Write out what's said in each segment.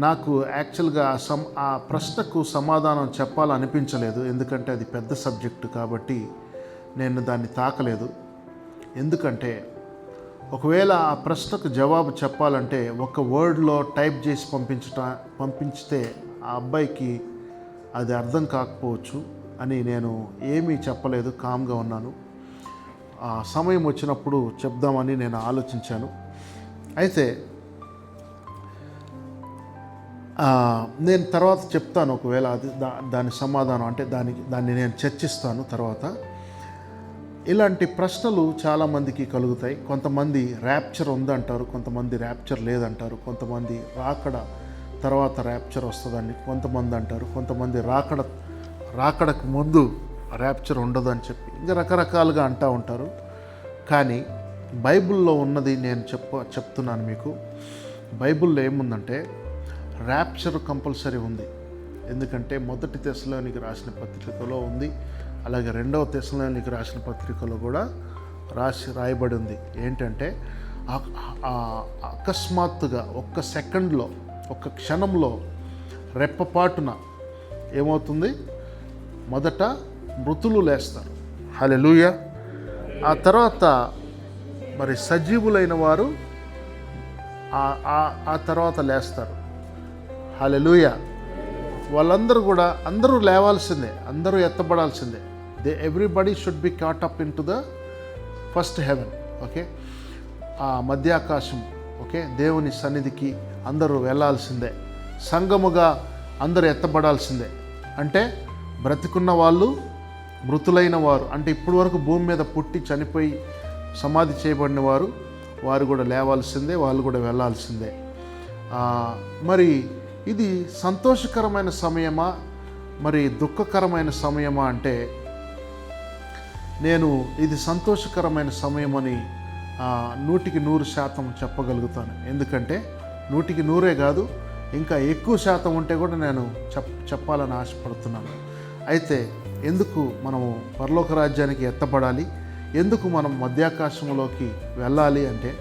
నాకు యాక్చువల్గా ఆ ప్రశ్నకు సమాధానం చెప్పాలనిపించలేదు, ఎందుకంటే అది పెద్ద సబ్జెక్టు కాబట్టి నేను దాన్ని తాకలేదు. ఎందుకంటే ఒకవేళ ఆ ప్రశ్నకు జవాబు చెప్పాలంటే ఒక వర్డ్లో టైప్ చేసి పంపించితే ఆ అబ్బాయికి అది అర్థం కాకపోవచ్చు అని నేను ఏమీ చెప్పలేదు, కామ్గా ఉన్నాను. ఆ సమయం వచ్చినప్పుడు చెప్దామని నేను ఆలోచించాను. అయితే నేను తర్వాత చెప్తాను, ఒకవేళ అది దాని సమాధానం అంటే దాన్ని నేను చర్చిస్తాను తర్వాత. ఇలాంటి ప్రశ్నలు చాలామందికి కలుగుతాయి. కొంతమంది ర్యాప్చర్ ఉందంటారు, కొంతమంది ర్యాప్చర్ లేదంటారు, కొంతమంది రాకడ తర్వాత ర్యాప్చర్ వస్తుందని కొంతమంది అంటారు, కొంతమంది రాకడకు ముందు ర్యాప్చర్ ఉండదు అని చెప్పి ఇంకా రకరకాలుగా అంటూ ఉంటారు. కానీ బైబిల్లో ఉన్నది నేను చెప్తున్నాను మీకు. బైబిల్లో ఏముందంటే ర్యాప్చర్ కంపల్సరీ ఉంది. ఎందుకంటే మొదటి తెస్సలోనికి రాసిన పత్రికలో ఉంది, అలాగే రెండవ తెస్సలోనికి రాసిన పత్రికలో కూడా రాయబడి ఉంది. ఏంటంటే అకస్మాత్తుగా ఒక్క సెకండ్లో, ఒక్క క్షణంలో, రెప్పపాటున ఏమవుతుంది? మొదట మృతులు లేస్తారు, హల్లెలూయా. ఆ తర్వాత మరి సజీవులైన వారు ఆ తర్వాత లేస్తారు, హల్లెలూయా. వాళ్ళందరూ కూడా అందరూ లేవాల్సిందే, అందరూ ఎత్తబడాల్సిందే. Everybody should be caught up in to the first heaven. Okay, ఆ మధ్యాకాశం, ఓకే, దేవుని సన్నిధికి అందరూ వెళ్ళాల్సిందే. సంఘముగా అందరూ ఎత్తబడాల్సిందే. అంటే బ్రతికున్న వాళ్ళు, మృతులైన వారు, అంటే ఇప్పటి వరకు భూమి మీద పుట్టి చనిపోయి సమాధి చేయబడిన వారు కూడా లేవాల్సిందే, వాళ్ళు కూడా వెళ్ళాల్సిందే. మరి ఇది సంతోషకరమైన సమయమా మరి దుఃఖకరమైన సమయమా అంటే నేను ఇది సంతోషకరమైన సమయమని 100% చెప్పగలుగుతాను. ఎందుకంటే 100% కాదు, ఇంకా ఎక్కువ శాతం ఉంటే కూడా నేను చెప్పాలని ఆశపడుతున్నాను. అయితే ఎందుకు మనము పరలోక రాజ్యానికి ఎత్తబడాలి, ఎందుకు మనం మధ్యాకాశంలోకి వెళ్ళాలి అంటే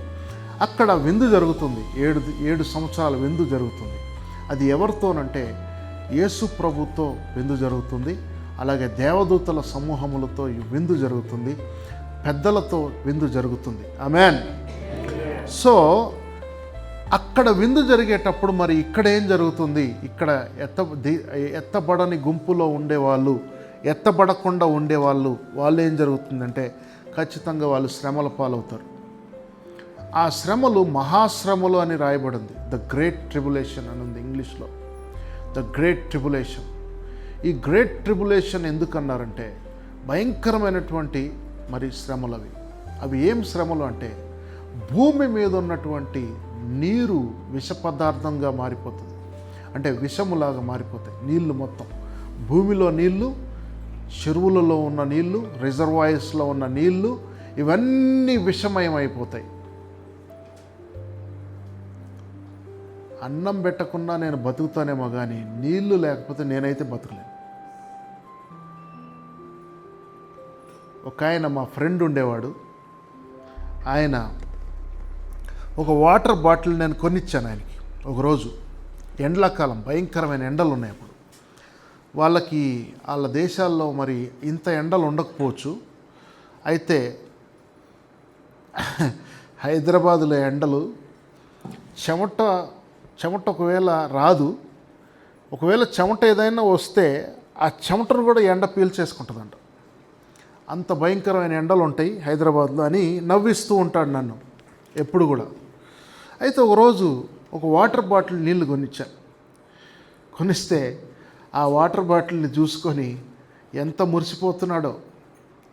అక్కడ విందు జరుగుతుంది. 7 సంవత్సరాల విందు జరుగుతుంది. అది ఎవరితోనంటే యేసు ప్రభుతో విందు జరుగుతుంది, అలాగే దేవదూతల సమూహములతో ఈ విందు జరుగుతుంది, పెద్దలతో విందు జరుగుతుంది. ఆమేన్. సో అక్కడ విందు జరిగేటప్పుడు మరి ఇక్కడ ఏం జరుగుతుంది? ఇక్కడ ఎత్తబడని గుంపులో ఉండేవాళ్ళు, ఎత్తబడకుండా ఉండేవాళ్ళు, వాళ్ళు ఏం జరుగుతుందంటే ఖచ్చితంగా వాళ్ళు శ్రమల పాలవుతారు. ఆ శ్రమలు మహాశ్రమలు అని రాయబడింది. ద గ్రేట్ ట్రిబులేషన్ అని ఉంది ఇంగ్లీష్లో, ద గ్రేట్ ట్రిబులేషన్. ఈ గ్రేట్ ట్రిబులేషన్ ఎందుకన్నారంటే భయంకరమైనటువంటి మరి శ్రమలు అవి ఏం శ్రమలు అంటే భూమి మీద ఉన్నటువంటి నీరు విష పదార్థంగా మారిపోతుంది, అంటే విషములాగా మారిపోతాయి నీళ్ళు మొత్తం. భూమిలో నీళ్ళు, చెరువులలో ఉన్న నీళ్ళు, రిజర్వాయర్స్లో ఉన్న నీళ్ళు, ఇవన్నీ విషమయం అయిపోతాయి. అన్నం పెట్టకుండా నేను బతుకుతానేమో కానీ నీళ్లు లేకపోతే నేనైతే బతకలేను. ఒక ఆయన మా ఫ్రెండ్ ఉండేవాడు, ఆయన ఒక వాటర్ బాటిల్ నేను కొనిచ్చాను ఆయనకి. ఒకరోజు ఎండాకాలం, భయంకరమైన ఎండలు ఉన్నాయి అప్పుడు. వాళ్ళ దేశాల్లో మరి ఇంత ఎండలు ఉండకపోవచ్చు. అయితే హైదరాబాదులో ఎండలు, చెమట ఒకవేళ రాదు, ఒకవేళ చెమట ఏదైనా వస్తే ఆ చెమటను కూడా ఎండ పీల్చేసుకుంటుందంట. అంత భయంకరమైన ఎండలు ఉంటాయి హైదరాబాద్లో అని నవ్విస్తూ ఉంటాడు నన్ను ఎప్పుడు కూడా. అయితే ఒకరోజు ఒక వాటర్ బాటిల్ నీళ్లు కొనిస్తే ఆ వాటర్ బాటిల్ని చూసుకొని ఎంత మురిసిపోతున్నాడో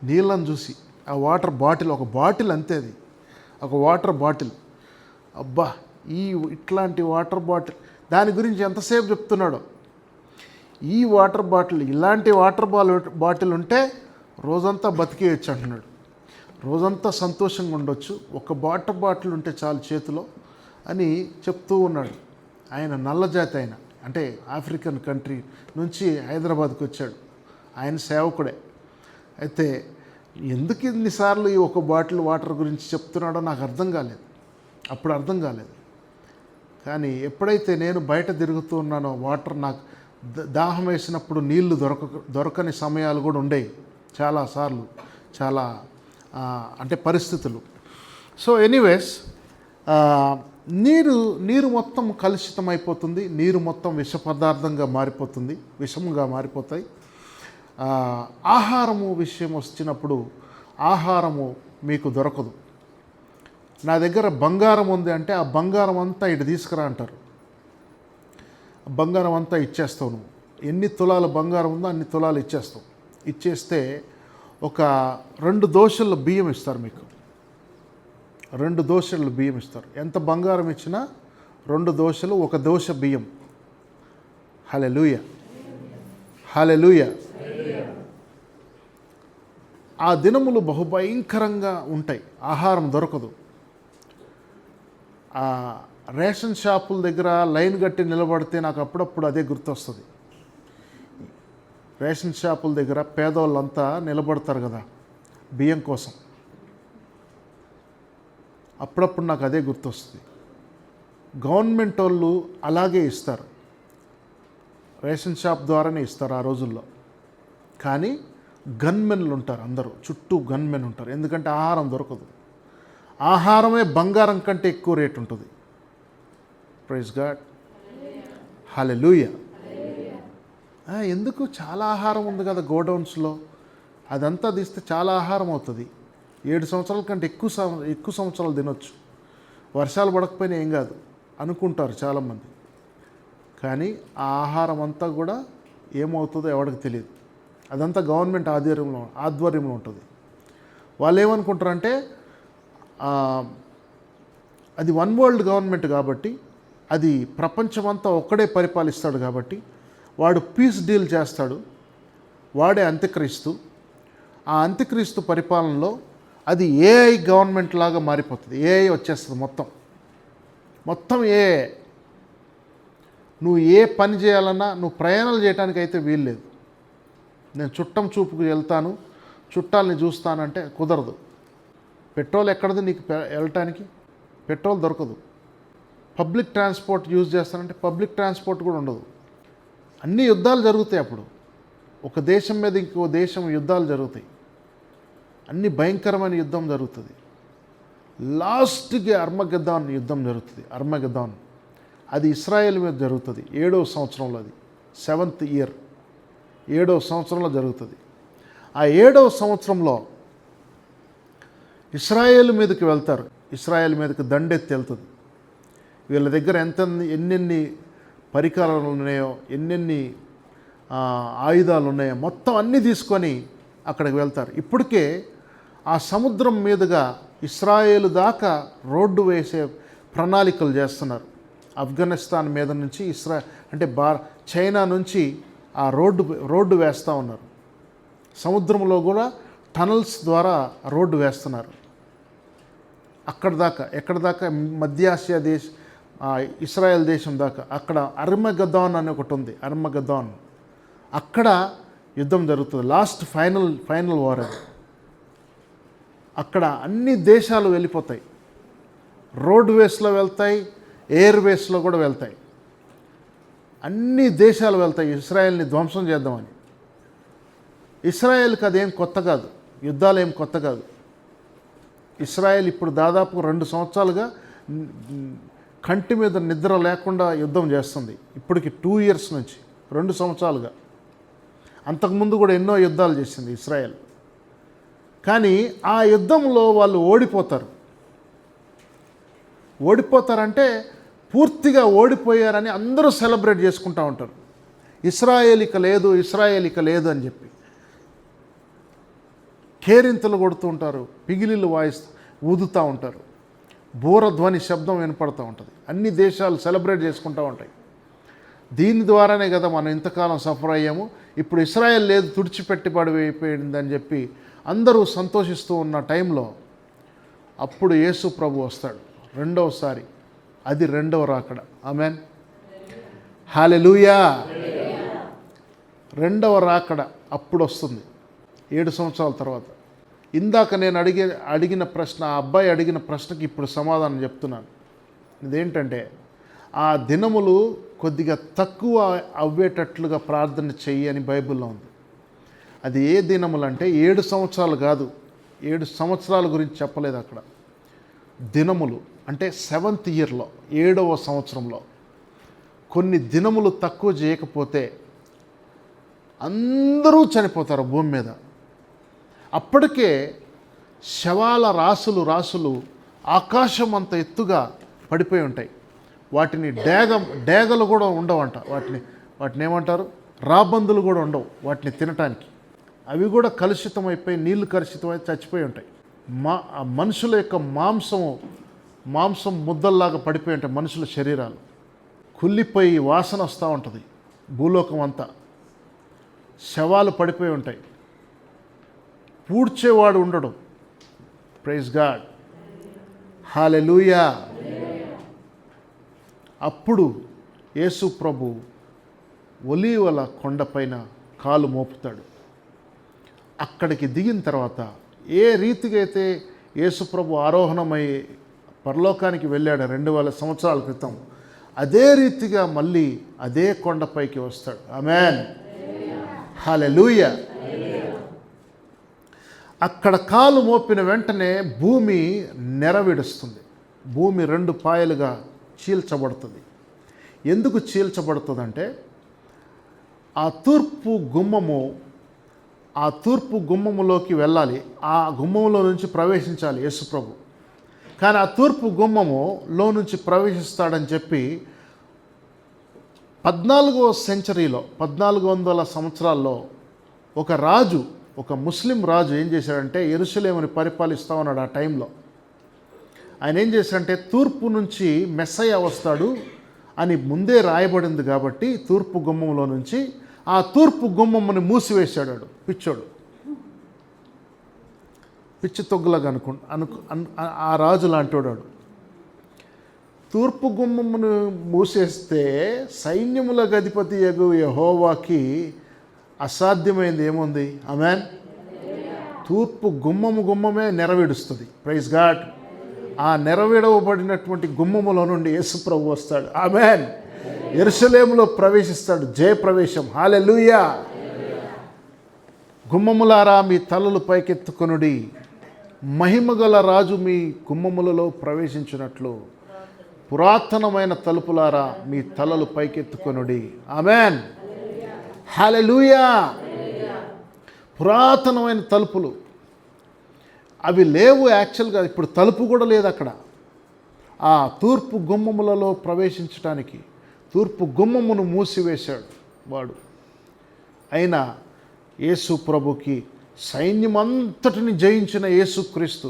నీళ్ళని చూసి. ఆ వాటర్ బాటిల్, ఒక బాటిల్ అంతే, అది ఒక వాటర్ బాటిల్. అబ్బా, ఇట్లాంటి వాటర్ బాటిల్, దాని గురించి ఎంతసేపు చెప్తున్నాడో. ఈ వాటర్ బాటిల్, ఇలాంటి వాటర్ బాటిల్ ఉంటే రోజంతా బతికేయచ్చు అంటున్నాడు. రోజంతా సంతోషంగా ఉండొచ్చు, ఒక వాటర్ బాటిల్ ఉంటే చాలు చేతిలో అని చెప్తూ ఉన్నాడు. ఆయన నల్లజాతి, ఆయన అంటే ఆఫ్రికన్ కంట్రీ నుంచి హైదరాబాద్కి వచ్చాడు. ఆయన సేవకుడే. అయితే ఎందుకు ఇన్నిసార్లు ఈ ఒక బాటిల్ వాటర్ గురించి చెప్తున్నాడో నాకు అర్థం కాలేదు, అప్పుడు అర్థం కాలేదు. కానీ ఎప్పుడైతే నేను బయట తిరుగుతూ ఉన్నానో వాటర్ నాకు దాహం వేసినప్పుడు నీళ్లు దొరకని సమయాలు కూడా ఉండేవి చాలాసార్లు, చాలా అంటే పరిస్థితులు. సో ఎనీవేస్ నీరు మొత్తం కలుషితమైపోతుంది, నీరు మొత్తం విష పదార్థంగా మారిపోతుంది, విషముగా మారిపోతాయి. ఆహారము విషయం వచ్చినప్పుడు ఆహారము మీకు దొరకదు. నా దగ్గర బంగారం ఉంది అంటే ఆ బంగారం అంతా ఇటు తీసుకురా అంటారు. బంగారం అంతా ఇచ్చేస్తావు నువ్వు. ఎన్ని తులాల బంగారం ఉందో అన్ని తులాలు ఇచ్చేస్తావు. ఇచ్చేస్తే ఒక 2 దోశల బియ్యం ఇస్తారు మీకు. 2 దోశలు బియ్యం ఇస్తారు. ఎంత బంగారం ఇచ్చినా 2 దోశలు, 1 దోశ బియ్యం. హల్లెలూయా, హల్లెలూయా. ఆ దినములు బహుభయంకరంగా ఉంటాయి, ఆహారం దొరకదు. రేషన్ షాపుల దగ్గర లైన్ కట్టి నిలబడితే నాకు అప్పుడప్పుడు అదే గుర్తొస్తుంది. రేషన్ షాపుల దగ్గర పేదవాళ్ళంతా నిలబడతారు కదా బియ్యం కోసం, అప్పుడప్పుడు నాకు అదే గుర్తొస్తుంది. గవర్నమెంట్ వాళ్ళు అలాగే ఇస్తారు, రేషన్ షాప్ ద్వారానే ఇస్తారు ఆ రోజుల్లో. కానీ గన్మెన్లు ఉంటారు, అందరూ చుట్టూ గన్మెన్ ఉంటారు. ఎందుకంటే ఆహారం దొరకదు. ఆహారమే బంగారం కంటే ఎక్కువ రేటు ఉంటుంది. ప్రైజ్ గాడ్, హల్లెలూయా. ఎందుకు? చాలా ఆహారం ఉంది కదా గోడౌన్స్లో, అదంతా తీస్తే చాలా ఆహారం అవుతుంది. 7 సంవత్సరాల కంటే ఎక్కువ సంవత్సరాలు తినొచ్చు. వర్షాలు పడకపోయినా ఏం కాదు అనుకుంటారు చాలామంది. కానీ ఆ ఆహారం అంతా కూడా ఏమవుతుందో ఎవరికి తెలియదు. అదంతా గవర్నమెంట్ ఆధ్వర్యంలో ఉంటుంది. వాళ్ళు ఏమనుకుంటారంటే అది వన్ వరల్డ్ గవర్నమెంట్ కాబట్టి, అది ప్రపంచమంతా ఒక్కడే పరిపాలిస్తాడు కాబట్టి వాడు పీస్ డీల్ చేస్తాడు. వాడే అంత్యక్రీస్తు. ఆ అంత్యక్రీస్తు పరిపాలనలో అది ఏఐ గవర్నమెంట్ లాగా మారిపోతుంది. ఏఐ వచ్చేస్తుంది మొత్తం ఏఐ. నువ్వు ఏ పని చేయాలన్నా, నువ్వు ప్రయాణాలు చేయడానికి అయితే వీల్లేదు. నేను చుట్టం చూపుకు వెళ్తాను, చుట్టాలని చూస్తానంటే కుదరదు. పెట్రోల్ ఎక్కడది నీకు వెళ్ళటానికి? పెట్రోల్ దొరకదు. పబ్లిక్ ట్రాన్స్పోర్ట్ యూజ్ చేస్తానంటే పబ్లిక్ ట్రాన్స్పోర్ట్ కూడా ఉండదు. అన్ని యుద్ధాలు జరుగుతాయి అప్పుడు. ఒక దేశం మీద ఇంకో దేశం యుద్ధాలు జరుగుతాయి. అన్ని భయంకరమైన యుద్ధం జరుగుతుంది. లాస్ట్కి అర్మగెద్దాన్ యుద్ధం జరుగుతుంది. అర్మగెద్దాన్ అది ఇస్రాయేల్ మీద జరుగుతుంది. 7వ సంవత్సరంలో, అది 7th year, 7వ సంవత్సరంలో జరుగుతుంది. ఆ 7వ సంవత్సరంలో ఇస్రాయేల్ మీదకి వెళ్తారు. ఇస్రాయేల్ మీదకి దండెత్తి వెళ్తుంది. వీళ్ళ దగ్గర ఎన్నెన్ని పరికరాలు ఉన్నాయో, ఎన్నెన్ని ఆయుధాలు ఉన్నాయో మొత్తం అన్నీ తీసుకొని అక్కడికి వెళ్తారు. ఇప్పటికే ఆ సముద్రం మీదుగా ఇస్రాయేలు దాకా రోడ్డు వేసే ప్రణాళికలు చేస్తున్నారు. ఆఫ్ఘనిస్తాన్ మీద నుంచి అంటే చైనా నుంచి ఆ రోడ్డు వేస్తూ ఉన్నారు. సముద్రంలో కూడా టనల్స్ ద్వారా రోడ్డు వేస్తున్నారు. ఎక్కడ దాకా మధ్య ఆసియా ఇస్రాయేల్ దేశం దాకా. అక్కడ అర్మగెద్దాన్ అని ఒకటి ఉంది, అర్మగెద్దాన్. అక్కడ యుద్ధం జరుగుతుంది. లాస్ట్ ఫైనల్ వార్ అది. అక్కడ అన్ని దేశాలు వెళ్ళిపోతాయి. రోడ్ వేస్లో వెళ్తాయి, ఎయిర్ వేస్లో కూడా వెళ్తాయి. అన్ని దేశాలు వెళ్తాయి ఇస్రాయేల్ని ధ్వంసం చేద్దామని. ఇస్రాయేల్కి అదేం కొత్త కాదు, యుద్ధాలు ఏం కొత్త కాదు. ఇస్రాయేల్ ఇప్పుడు దాదాపు 2 సంవత్సరాలుగా కంటి మీద నిద్ర లేకుండా యుద్ధం చేస్తుంది. ఇప్పటికి 2 years నుంచి, 2 సంవత్సరాలుగా. అంతకుముందు కూడా ఎన్నో యుద్ధాలు చేసింది ఇస్రాయేల్. కానీ ఆ యుద్ధంలో వాళ్ళు ఓడిపోతారంటే పూర్తిగా ఓడిపోయారని అందరూ సెలబ్రేట్ చేసుకుంటూ ఉంటారు. ఇస్రాయేల్ ఇక లేదు అని చెప్పి కేరింతలు కొడుతూ ఉంటారు, పిగిలిలు ఊదుతూ ఉంటారు, బూరధ్వని శబ్దం వినపడుతూ ఉంటుంది. అన్ని దేశాలు సెలబ్రేట్ చేసుకుంటూ ఉంటాయి. దీని ద్వారానే కదా మనం ఇంతకాలం సఫర్ అయ్యాము. ఇప్పుడు ఇస్రాయేల్ లేదు, తుడిచిపెట్టిపడిపోయిందని చెప్పి అందరూ సంతోషిస్తూ ఉన్న టైంలో అప్పుడు యేసు ప్రభు వస్తాడు రెండవసారి. అది 2వ రాకడ. ఆమేన్, హల్లెలూయా. 2వ రాకడ అప్పుడు వస్తుంది, 7 సంవత్సరాల తర్వాత. ఇందాక నేను అడిగిన ప్రశ్న, ఆ అబ్బాయి అడిగిన ప్రశ్నకి ఇప్పుడు సమాధానం చెప్తున్నాను. ఇదేంటంటే, ఆ దినములు కొద్దిగా తక్కువ అవ్వేటట్లుగా ప్రార్థన చెయ్యి అని బైబిల్లో ఉంది. అది ఏ దినములు అంటే 7 సంవత్సరాలు కాదు, 7 సంవత్సరాల గురించి చెప్పలేదు అక్కడ. దినములు అంటే 7th ఇయర్లో, 7వ సంవత్సరంలో కొన్ని దినములు తక్కువ చేయకపోతే అందరూ చనిపోతారు భూమి మీద. అప్పటికే శవాల రాసులు ఆకాశం అంత ఎత్తుగా పడిపోయి ఉంటాయి. వాటిని డేగలు కూడా ఉండవంట. వాటిని ఏమంటారు, రాబందులు కూడా ఉండవు వాటిని తినటానికి. అవి కూడా కలుషితమైపోయి, నీళ్లు కలుషితమై చచ్చిపోయి ఉంటాయి. మనుషుల యొక్క మాంసం ముద్దల్లాగా పడిపోయి ఉంటాయి. మనుషుల శరీరాలు కుళ్ళిపోయి వాసన వస్తూ ఉంటుంది. భూలోకం అంతా శవాలు పడిపోయి ఉంటాయి. పూడ్చేవాడు ఉండడు. ప్రైజ్ గాడ్, హల్లెలూయా. అప్పుడు యేసు ప్రభు ఒలీవల కొండపైన కాలు మోపుతాడు. అక్కడికి దిగిన తర్వాత ఏ రీతిగా అయితే యేసు ప్రభు ఆరోహణమై పరలోకానికి వెళ్ళాడు 2000 సంవత్సరాల క్రితం, అదే రీతిగా మళ్ళీ అదే కొండపైకి వస్తాడు. ఆమేన్, హల్లెలూయా. అక్కడ కాలు మోపిన వెంటనే భూమి నెరవిడుస్తుంది. భూమి 2 పాయలుగా చీల్చబడుతుంది. ఎందుకు చీల్చబడుతుందంటే ఆ తూర్పు గుమ్మములోకి వెళ్ళాలి. ఆ గుమ్మములో నుంచి ప్రవేశించాలి యేసుప్రభు. కానీ ఆ తూర్పు గుమ్మములో నుంచి ప్రవేశిస్తాడని చెప్పి 14వ సెంచరీలో 1400 సంవత్సరాల్లో ఒక ముస్లిం రాజు ఏం చేశాడంటే యెరూషలేముని పరిపాలిస్తూ ఉన్నాడు. ఆ టైంలో ఆయన ఏం చేశాడంటే తూర్పు నుంచి మెస్సయ్య వస్తాడు అని ముందే రాయబడింది కాబట్టి తూర్పు గుమ్మంలో నుంచి ఆ తూర్పు గుమ్మముని మూసివేశాడు. పిచ్చి తొగ్గులాగా ఆ రాజు లాంటివాడు. తూర్పు గుమ్మమును మూసేస్తే సైన్యముల అధిపతి యగు యెహోవాకి అసాధ్యమైంది ఏముంది? ఆమేన్. తూర్పు గుమ్మమే నెరవేరుస్తుంది. Praise God. ఆ నెరవేరబడినటువంటి గుమ్మములో నుండి యేసు ప్రభు వస్తాడు. ఆమేన్. యెరూషలేములో ప్రవేశిస్తాడు. జయప్రవేశం. హల్లెలూయా. గుమ్మములారా మీ తలలు పైకెత్తుకొనుడి, మహిమగల రాజు మీ గుమ్మములలో ప్రవేశించినట్లు పురాతనమైన తలుపులారా మీ తలలు పైకెత్తుకొనుడి. ఆమేన్, హల్లెలూయా. పురాతనమైన తలుపులు అవి లేవు. యాక్చువల్గా ఇప్పుడు తలుపు కూడా లేదు అక్కడ. ఆ తూర్పు గుమ్మములలో ప్రవేశించడానికి తూర్పు గుమ్మమును మూసివేశాడు వాడు. అయినా యేసు ప్రభుకి సైన్యమంతటిని జయించిన యేసుక్రీస్తు,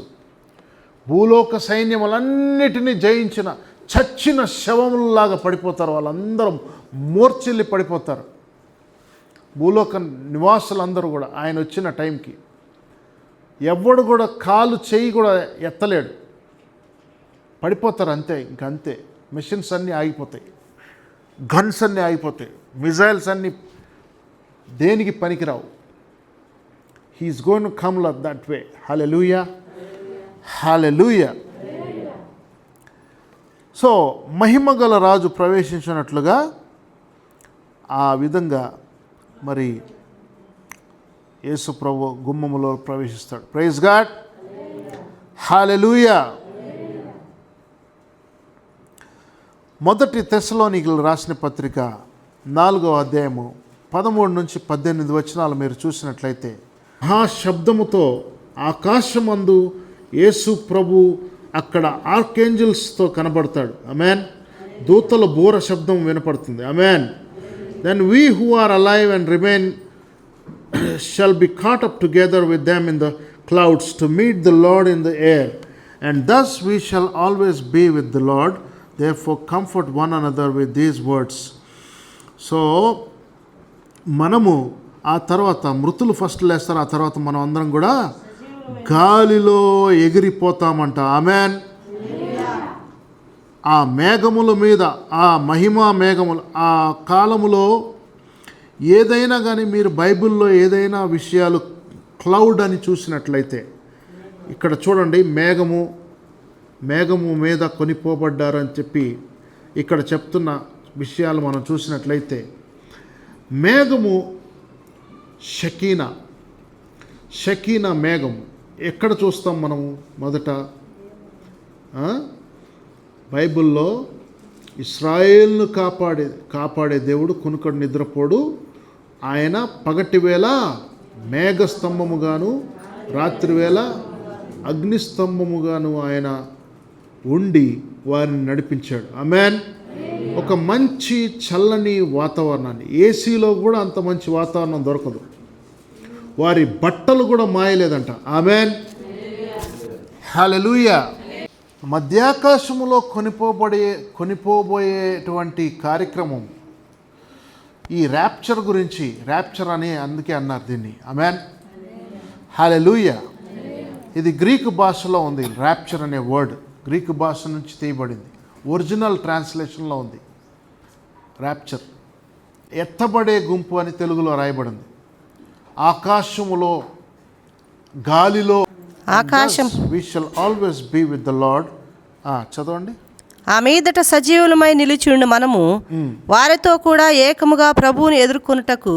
భూలోక సైన్యములన్నిటినీ జయించిన, చచ్చిన శవములలాగా పడిపోతారు. వాళ్ళందరూ మూర్ఛిల్లి పడిపోతారు. భూలోక నివాసులందరూ కూడా ఆయన వచ్చిన టైంకి ఎవడు కూడా కాలు చేయి కూడా ఎత్తలేడు. పడిపోతారు అంతే. ఇంకంతే. మెషిన్స్ అన్నీ ఆగిపోతాయి, గన్స్ అన్నీ ఆగిపోతాయి, మిజైల్స్ అన్నీ దేనికి పనికిరావు. He's going to come like that way. Hallelujah, hallelujah. So మహిమగల రాజు ప్రవేశించినట్లుగా ఆ విధంగా మరి యేసు ప్రభు గుమ్మములో ప్రవేశిస్తాడు. ప్రైజ్ గాడ్, హల్లెలూయా. మొదటి తెస్సలోనికీయులకు రాసిన పత్రిక 4వ అధ్యాయము 13 నుంచి 18 వచనాలు మీరు చూసినట్లయితే, మహాశబ్దముతో ఆకాశమందు యేసు ప్రభు అక్కడ ఆర్కేంజల్స్తో కనబడతాడు. ఆమేన్. దూతల బూర శబ్దం వినపడుతుంది. ఆమేన్. Then we who are alive and remain shall be caught up together with them in the clouds to meet the Lord in the air. And thus we shall always be with the Lord. Therefore comfort one another with these words. So మనము ఆ తర్వాత మృతులు first లేస్తారు. ఆ తర్వాత మనం అందరం కూడా గాలిలో ఎగిరిపోతామంట. ఆమేన్. ఆ మేఘముల మీద, ఆ మహిమా మేఘములు, ఆ కాలములో ఏదైనా కానీ మీరు బైబిల్లో ఏదైనా విషయాలు క్లౌడ్ అని చూసినట్లయితే ఇక్కడ చూడండి, మేఘము మీద కొనిపోబడ్డారు అని చెప్పి ఇక్కడ చెప్తున్న విషయాలు మనం చూసినట్లయితే, మేఘము షకీనా మేఘము ఎక్కడ చూస్తాం మనము? మొదట బైబిల్లో ఇశ్రాయేలును కాపాడే దేవుడు కునుకడు నిద్రపోడు. ఆయన పగటివేళ మేఘస్తంభముగాను రాత్రివేళ అగ్నిస్తంభముగాను ఆయన ఉండి వారిని నడిపించాడు. ఆమేన్. ఒక మంచి చల్లని వాతావరణాన్ని, ఏసీలో కూడా అంత మంచి వాతావరణం దొరకదు. వారి బట్టలు కూడా మాయలేదంట. ఆమేన్. హల్లెలూయా. మధ్యాకాశములో కొనిపోబోయేటువంటి కార్యక్రమం ఈ ర్యాప్చర్ గురించి, ర్యాప్చర్ అని అందుకే అన్నారు దీన్ని. ఆమేన్. హల్లెలూయా. ఇది గ్రీకు భాషలో ఉంది. ర్యాప్చర్ అనే వర్డ్ గ్రీకు భాష నుంచి తీయబడింది. ఒరిజినల్ ట్రాన్స్లేషన్లో ఉంది ర్యాప్చర్. ఎత్తబడే గుంపు అని తెలుగులో రాయబడింది. ఆకాశములో, గాలిలో, ఆకాశం we shall always be with the Lord. చదవండి. ఆ మీదట సజీవులమై నిలిచిండు మనము వారితో కూడా ఏకముగా ప్రభువుని ఎదుర్కొనుటకు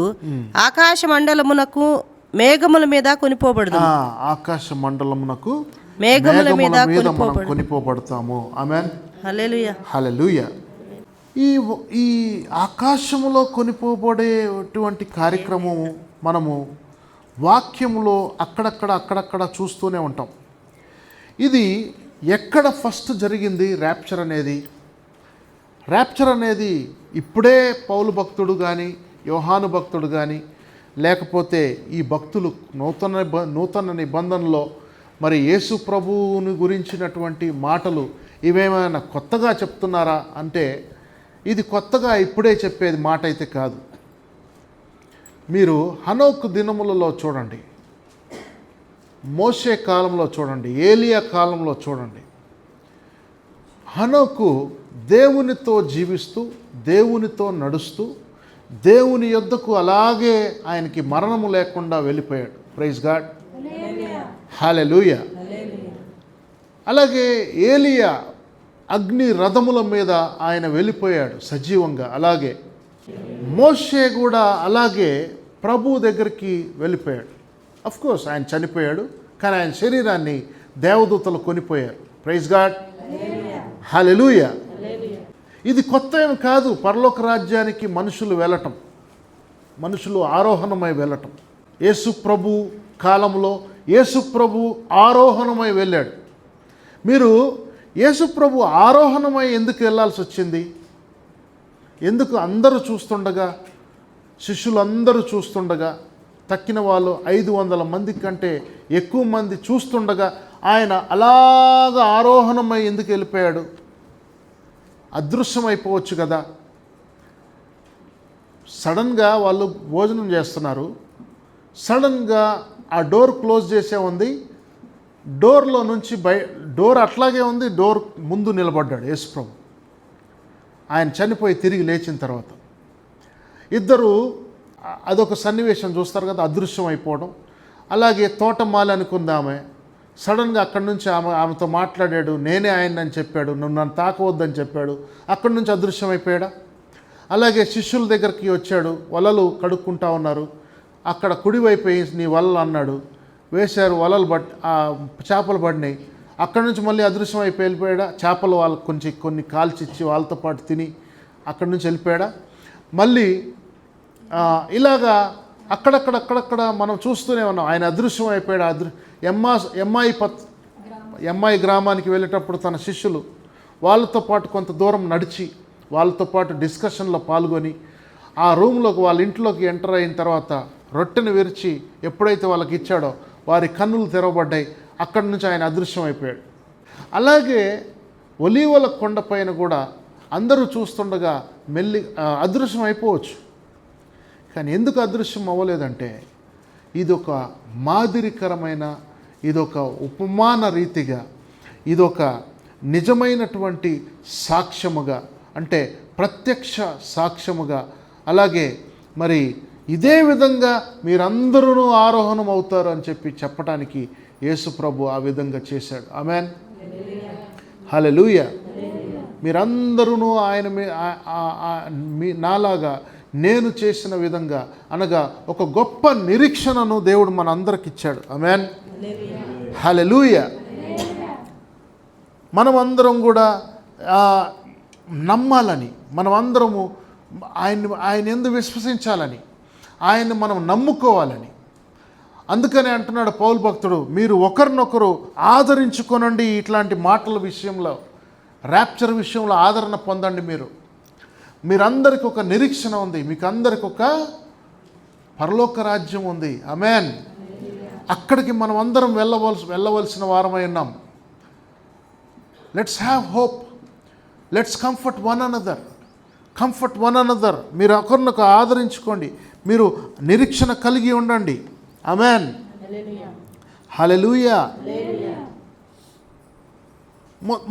ఆకాశ మండలమునకు మేఘముల మీద కొనిపోబడదు. ఆకాశ మండలమునకు మేఘముల మీద మనం కొనిపోబడతాము. ఆమేన్. హల్లెలూయా. హల్లెలూయా. ఈ ఆకాశములో కొనిపోబడేటువంటి కార్యక్రమం మనము వాక్యములో అక్కడక్కడ చూస్తూనే ఉంటాం. ఇది ఎక్కడ ఫస్ట్ జరిగింది ర్యాప్చర్ అనేది? ర్యాప్చర్ అనేది ఇప్పుడే పౌలు భక్తుడు కానీ, యోహాను భక్తుడు కానీ, లేకపోతే ఈ భక్తులు నూతన నిబంధనలో మరి యేసు ప్రభువుని గురించినటువంటి మాటలు ఇవేమైనా కొత్తగా చెప్తున్నారా అంటే, ఇది కొత్తగా ఇప్పుడే చెప్పేది మాట అయితే కాదు. మీరు హనోకు దినములలో చూడండి, మోషే కాలంలో చూడండి, ఏలియా కాలంలో చూడండి. హనోకు దేవునితో జీవిస్తూ, దేవునితో నడుస్తూ, దేవుని యొద్దకు అలాగే ఆయనకి మరణము లేకుండా వెళ్ళిపోయాడు. Praise God. హల్లెలూయా. అలాగే ఏలియా అగ్ని రథముల మీద ఆయన వెళ్ళిపోయాడు సజీవంగా. అలాగే మోషే కూడా అలాగే ప్రభు దగ్గరికి వెళ్ళిపోయాడు. కోర్స్ ఆయన చనిపోయాడు, కానీ ఆయన శరీరాన్ని దేవదూతలు కొనిపోయారు. Praise God. హల్లెలూయా. ఇది కొత్త ఏం కాదు. పరలోక రాజ్యానికి మనుషులు వెళ్ళటం, మనుషులు ఆరోహణమై వెళ్ళటం. యేసు ప్రభు కాలంలో యేసు ప్రభు ఆరోహణమై వెళ్ళాడు. మీరు యేసు ప్రభు ఆరోహణమై ఎందుకు వెళ్ళాల్సి వచ్చింది? ఎందుకు? అందరూ చూస్తుండగా, శిష్యులందరూ చూస్తుండగా, తక్కిన వాళ్ళు 500 మంది కంటే ఎక్కువ మంది చూస్తుండగా ఆయన అలాగా ఆరోహణమై ఎందుకు వెళ్ళిపోయాడు? అదృశ్యమైపోవచ్చు కదా. సడన్గా వాళ్ళు భోజనం చేస్తున్నారు, సడన్గా ఆ డోర్ క్లోజ్ చేసే ఉంది, డోర్లో నుంచి డోర్ అట్లాగే ఉంది, డోర్ ముందు నిలబడ్డాడు యేసుప్రభు. ఆయన చనిపోయి తిరిగి లేచిన తర్వాత ఇద్దరు, అదొక సన్నివేశం చూస్తారు కదా, అదృశ్యం అయిపోవడం. అలాగే తోటమాలి అనుకుంది ఆమె, సడన్గా అక్కడి నుంచి ఆమెతో మాట్లాడాడు, నేనే ఆయన అని చెప్పాడు, నువ్వు నన్ను తాకవద్దని చెప్పాడు, అక్కడి నుంచి అదృశ్యం అయిపోయాడా. అలాగే శిష్యుల దగ్గరికి వచ్చాడు, వలలు కడుక్కుంటా ఉన్నారు, అక్కడ కుడివైపోయి నీ వలలు అన్నాడు, వేశారు, వలలు చేపలు పడినాయి, అక్కడి నుంచి మళ్ళీ అదృశ్యం అయిపోయి వెళ్ళిపోయాడా. చేపలు వాళ్ళకి కొన్ని కాల్చిచ్చి వాళ్ళతో పాటు తిని అక్కడి నుంచి వెళ్ళిపోయాడా. మళ్ళీ ఇలాగా అక్కడక్కడ మనం చూస్తూనే ఉన్నాం. ఆయన అదృశ్యం అయిపోయాడు. ఎమ్మాయి గ్రామానికి వెళ్ళేటప్పుడు తన శిష్యులు వాళ్ళతో పాటు కొంత దూరం నడిచి వాళ్ళతో పాటు డిస్కషన్లో పాల్గొని ఆ రూమ్లోకి, వాళ్ళ ఇంట్లోకి ఎంటర్ అయిన తర్వాత రొట్టెను విరిచి ఎప్పుడైతే వాళ్ళకి ఇచ్చాడో వారి కన్నులు తెరవబడ్డాయి. అక్కడి నుంచి ఆయన అదృశ్యం అయిపోయాడు. అలాగే ఒలీవల కొండపైన కూడా అందరూ చూస్తుండగా అదృశ్యం అయిపోవచ్చు. కానీ ఎందుకు అదృశ్యం అవ్వలేదంటే, ఇదొక మాదిరికరమైన, ఇదొక ఉపమాన రీతిగా, ఇదొక నిజమైనటువంటి సాక్ష్యముగా, అంటే ప్రత్యక్ష సాక్ష్యముగా, అలాగే మరి ఇదే విధంగా మీరందరూ ఆరోహణం అవుతారు అని చెప్పటానికి యేసు ప్రభు ఆ విధంగా చేశాడు. ఆమేన్. హల్లెలూయా. మీరందరూ ఆయన నాలాగా నేను చేసిన విధంగా అనగా ఒక గొప్ప నిరీక్షణను దేవుడు మనందరికి ఇచ్చాడు. ఆమేన్. హల్లెలూయా. మనమందరం కూడా నమ్మాలని, మనమందరము ఆయన యందు విశ్వసించాలని, ఆయన్ని మనం నమ్ముకోవాలని. అందుకనే అంటున్నాడు పౌలు భక్తుడు, మీరు ఒకరినొకరు ఆదరించుకొనండి. ఇట్లాంటి మాటల విషయంలో, ర్యాప్చర్ విషయంలో ఆదరణ పొందండి. మీరందరికి ఒక నిరీక్షణ ఉంది, మీకు అందరికి ఒక పరలోక రాజ్యం ఉంది. ఆమేన్. అక్కడికి మనం అందరం వెళ్ళవలసిన వారమై ఉన్నాం. Let's have hope, let's comfort one another. మీరు ఒకరినొక ఆదరించుకోండి, మీరు నిరీక్షణ కలిగి ఉండండి. ఆమేన్. హల్లెలూయా.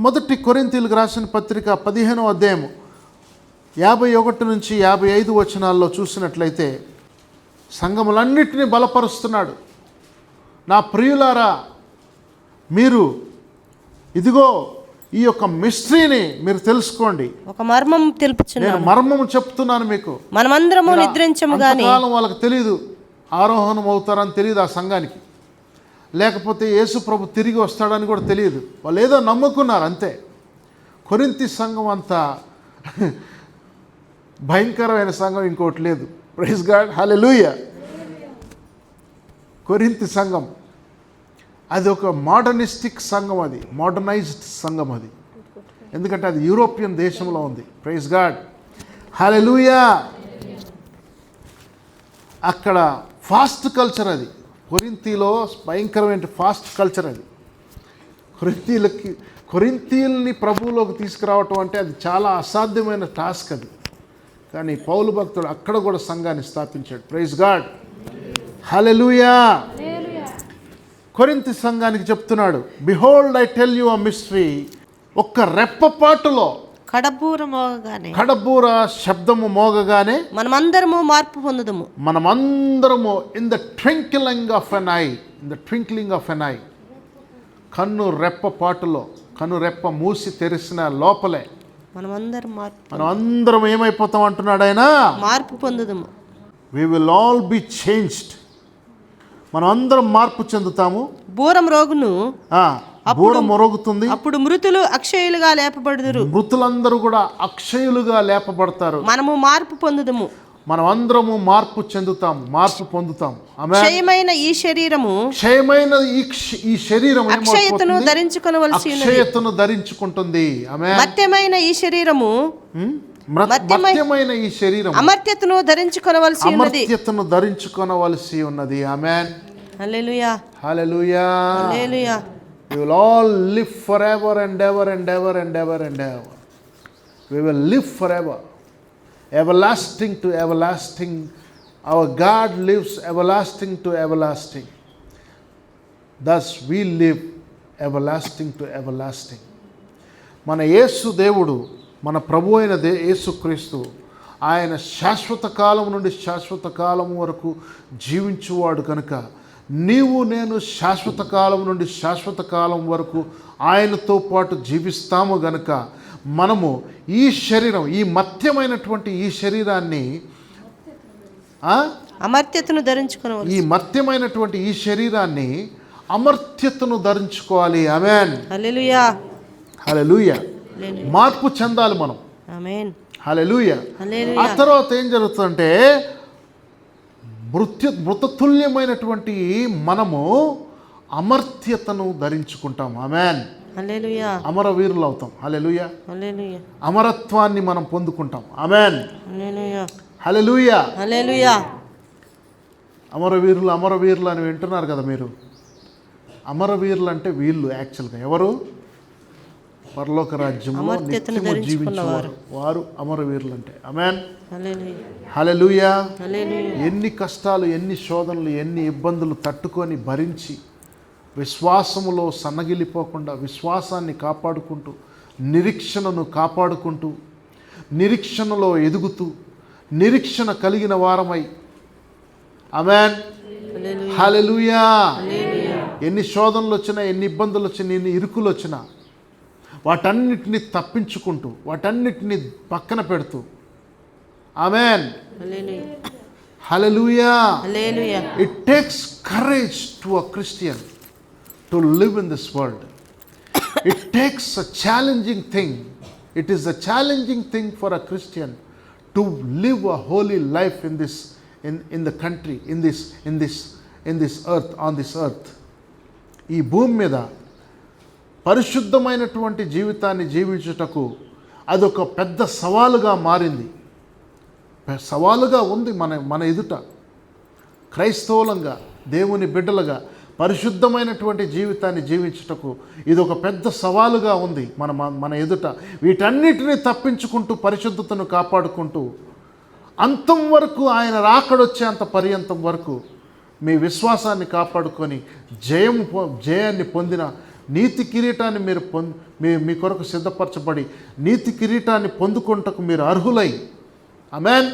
మొదటి కొరింథీయులకు రాసిన పత్రిక 15వ అధ్యాయం 51 నుంచి 55 వచనాల్లో చూసినట్లయితే సంఘములన్నిటినీ బలపరుస్తున్నాడు. నా ప్రియులారా, మీరు ఇదిగో ఈ యొక్క మిస్టరీని మీరు తెలుసుకోండి. ఒక మర్మం తెలుపుచున్నాను. నేను మర్మము చెప్తున్నాను మీకు. మనమందరము నిద్రించము గాని, అంతకాలం వాళ్ళకి తెలియదు ఆరోహణం అవుతారని తెలియదు ఆ సంఘానికి, లేకపోతే యేసు ప్రభు తిరిగి వస్తాడని కూడా తెలియదు. వాళ్ళు ఏదో నమ్ముకున్నారు అంతే. కొరింథీ సంఘం అంతా భయంకరమైన సంఘం ఇంకోటి లేదు. Praise God. హల్లెలూయా. కొరింథీ సంఘం అది ఒక మోడర్నిస్టిక్ సంఘం, అది మోడర్నైజ్డ్ సంఘం అది. ఎందుకంటే అది యూరోపియన్ దేశంలో ఉంది. Praise God. హల్లెలూయా. అక్కడ ఫాస్ట్ కల్చర్, అది కొరింథీలో భయంకరమైన ఫాస్ట్ కల్చర్. అది కొరింథీయుల్ని ప్రభువులోకి తీసుకురావటం అంటే అది చాలా అసాధ్యమైన టాస్క్ అది. కానీ పౌలు భక్తుడు అక్కడ కూడా సంఘాన్ని స్థాపించాడు. Praise God. హల్లెలూయా. కొరింథీ సంఘానికి చెప్తున్నాడు, behold I tell you a mystery. ఒక్క రెప్పపాటులో కడబూర శబ్దము మోగగానే మనమందరము మార్పు పొందుదము. మనమందరము in the twinkling of an eye, కన్ను రెప్పపాటులో, కన్ను రెప్ప మూసి తెరిసిన లోపలే మనమందరం ఏమైపోతాం అంటున్నాడు ఆయన? మార్పు పొందుదము. We will all be changed. మనం అందరం మార్పు చెందుతాము. బూరం రోగును, బూరం మొరుగుతుంది. అప్పుడు మృతులు అక్షయులుగా లేపబడుదురు. మృతులందరూ కూడా అక్షయులుగా లేపబడతారు. మనము మార్పు పొందుదము. మనం అందరము మార్పు చెందుతాము, మార్పు పొందుతాము. క్షయమైన ఈ శరీరము, ఈ శరీరం అక్షయతను ధరించుకుంటుంది. మర్త్యమైన ఈ శరీరము అమర్త్యతను ధరించుకొనవలసి ఉన్నది. ఆమేన్. Hallelujah. Hallelujah. Hallelujah. We will all live forever and ever and ever and ever and ever. We will live forever, everlasting to everlasting. Our God lives everlasting to everlasting. Thus we live everlasting to everlasting. మన యేసు దేవుడు, మన ప్రభు అయిన యేసుక్రీస్తు, ఆయన శాశ్వత కాలం నుండి శాశ్వత కాలం వరకు జీవించువాడు కనుక నీవు నేను శాశ్వత కాలం నుండి శాశ్వత కాలం వరకు ఆయనతో పాటు జీవిస్తాము గనుక మనము ఈ శరీరం, ఈ మర్త్యమైనటువంటి ఈ శరీరాన్ని, అమర్త్యతను ధరించుకోవాలి. ఈ మర్త్యమైనటువంటి ఈ శరీరాన్ని అమర్త్యతను ధరించుకోవాలి. ఆమేన్. హల్లెలూయా. హల్లెలూయా. మార్పు చెందాలి మనం. ఆమేన్. హల్లెలూయా. ఆ తర్వాత ఏం జరుగుతుందంటే మృతతుల్యమైనటువంటి మనము అమర్త్యతను ధరించుకుంటాం. ఆమేన్. హల్లెలూయా. అమరవీరులు అవుతాం. హల్లెలూయా. హల్లెలూయా. అమరత్వాన్ని మనం పొందుకుంటాం. ఆమేన్. హల్లెలూయా. హల్లెలూయా. హల్లెలూయా. అమరవీరులు అని వింటున్నారు కదా మీరు. అమరవీరులు అంటే వీళ్ళు యాక్చువల్గా ఎవరు? పరలోక రాజ్యంలో నిత్యము జీవించేవారు, వారు అమరవీరులు అంటే. ఆమేన్. హల్లెలూయా. ఎన్ని కష్టాలు, ఎన్ని శోధనలు, ఎన్ని ఇబ్బందులు తట్టుకొని భరించి విశ్వాసములో సన్నగిలిపోకుండా విశ్వాసాన్ని కాపాడుకుంటూ, నిరీక్షణను కాపాడుకుంటూ, నిరీక్షణలో ఎదుగుతూ, నిరీక్షణ కలిగిన వారమై. ఆమేన్. హల్లెలూయా. ఎన్ని శోధనలు వచ్చినా, ఎన్ని ఇబ్బందులు వచ్చినా, ఎన్ని ఇరుకులు వచ్చినా వాటన్నిటిని తప్పించుకుంటూ, వాటన్నిటిని పక్కన పెడుతూ. ఆమేన్. హల్లెలూయా. It takes courage to a Christian to live in this world. It takes a challenging thing. It is a challenging thing for a Christian to live a holy life in the country, in this earth, on this earth. ఈ భూమి మీద పరిశుద్ధమైనటువంటి జీవితాన్ని జీవించుటకు అదొక పెద్ద సవాలుగా మారింది, సవాలుగా ఉంది మన ఎదుట. క్రైస్తవులంగా, దేవుని బిడ్డలుగా పరిశుద్ధమైనటువంటి జీవితాన్ని జీవించుటకు ఇది ఒక పెద్ద సవాలుగా ఉంది మన ఎదుట. వీటన్నిటిని తప్పించుకుంటూ, పరిశుద్ధతను కాపాడుకుంటూ, అంతం వరకు, ఆయన రాకడొచ్చేంత పర్యంతం వరకు మీ విశ్వాసాన్ని కాపాడుకొని జయాన్ని పొందిన నీతి కిరీటాన్ని మీరు మీ కొరకు సిద్ధపరచబడి నీతి పొందుకొనుటకు మీరు అర్హులై. ఆమేన్.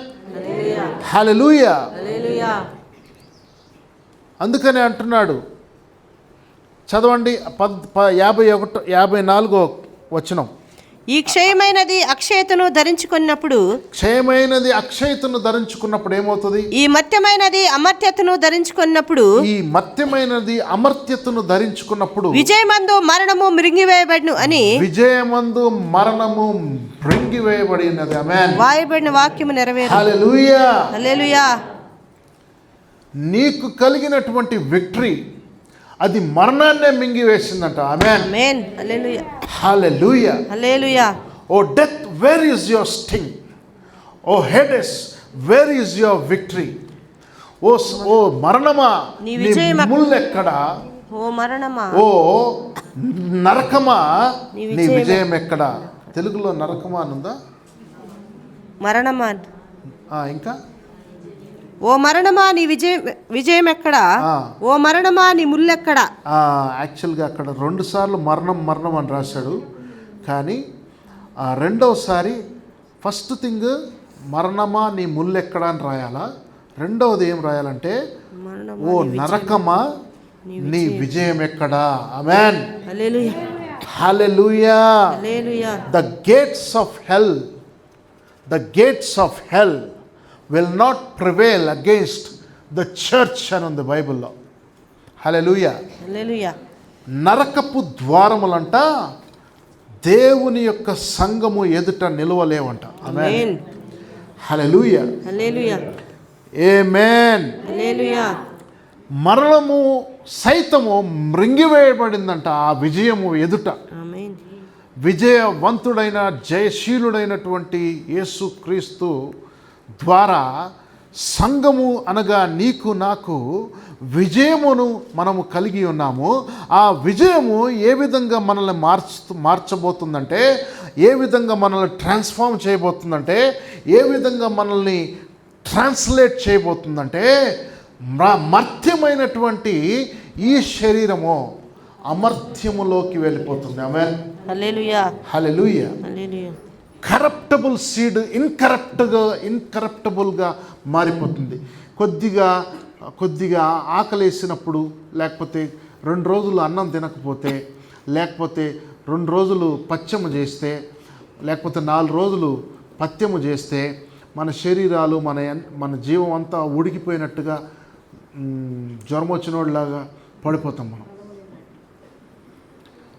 హల్లెలూయా. అందుకనే అంటున్నాడు, చదవండి 54వ వచనం. ఈ క్షయమైనది అక్షయతను ధరించుకున్నప్పుడు ఏమవుతుంది? ఈ మత్యమైనది అమర్త్యతను ధరించుకున్నప్పుడు విజయమందు మరణము మృంగివేయబడును అని మృంగివేయబడినది. ఆమేన్. వాయబడిన వాక్యము నెరవేరు. హల్లెలూయా. హల్లెలూయా. నీకు కలిగినటువంటి విక్టరీ అది మరణాన్నే మింగివేసిందంట. Amen. Amen. Hallelujah. Hallelujah. Hallelujah. Oh death, where is your sting? Oh Hades, where is your victory? ఓ మరణమా, నీ ముల్లెక్కడా? ఓ మరణమా, ఓ నరకమా, నీ విజయం ఎక్కడా? తెలుగులో నరకమా అనుందా? మరణమా. ఇంకా ఓ మరణమా నీ విజయం ఎక్కడా? ఓ మరణమా నీ ముల్లెక్కడా? యాక్చువల్గా అక్కడ 2 సార్లు మరణం అని రాశాడు, కానీ రెండవసారి ఫస్ట్ థింగ్ మరణమా నీ ముల్లెక్కడా అని రాయాలా, రెండవది ఏం రాయాలంటే ఓ నరకమా నీ విజయం ఎక్కడా? ఆమేన్. Hallelujah. Hallelujah. Hallelujah. The gates of hell will not prevail against the church అని ఉంది బైబిల్లో. హల్లెలూయా. హల్లెలూయా. నరకపు ద్వారములంట దేవుని యొక్క సంఘము ఎదుట నిలవలేవంట. ఆమేన్. హల్లెలూయా. హల్లెలూయా. ఆమేన్. హల్లెలూయా. మరణము సైతము మృంగివేయబడిందంట ఆ విజయము ఎదుట. ఆమేన్. విజయవంతుడైన జయశీలుడైనటువంటి యేసుక్రీస్తు ద్వారా సంఘము అనగా నీకు నాకు విజయమును మనము కలిగి ఉన్నాము. ఆ విజయము ఏ విధంగా మనల్ని మార్చబోతుందంటే, ఏ విధంగా మనల్ని ట్రాన్స్ఫార్మ్ చేయబోతుందంటే, ఏ విధంగా మనల్ని ట్రాన్స్లేట్ చేయబోతుందంటే, మర్త్యమైనటువంటి ఈ శరీరము అమర్త్యములోకి వెళ్ళిపోతుంది. ఆమేన్. హల్లెలూయా. హల్లెలూయా. హల్లెలూయా. కరప్టబుల్ సీడ్ ఇన్కరప్టబుల్గా మారిపోతుంది. కొద్దిగా ఆకలేసినప్పుడు, లేకపోతే 2 రోజులు అన్నం తినకపోతే, లేకపోతే 2 రోజులు పచ్చము చేస్తే, లేకపోతే 4 రోజులు పత్యము చేస్తే మన శరీరాలు, మన జీవం అంతా ఉడికిపోయినట్టుగా జ్వరం వచ్చినోళ్ళలాగా పడిపోతాం మనం.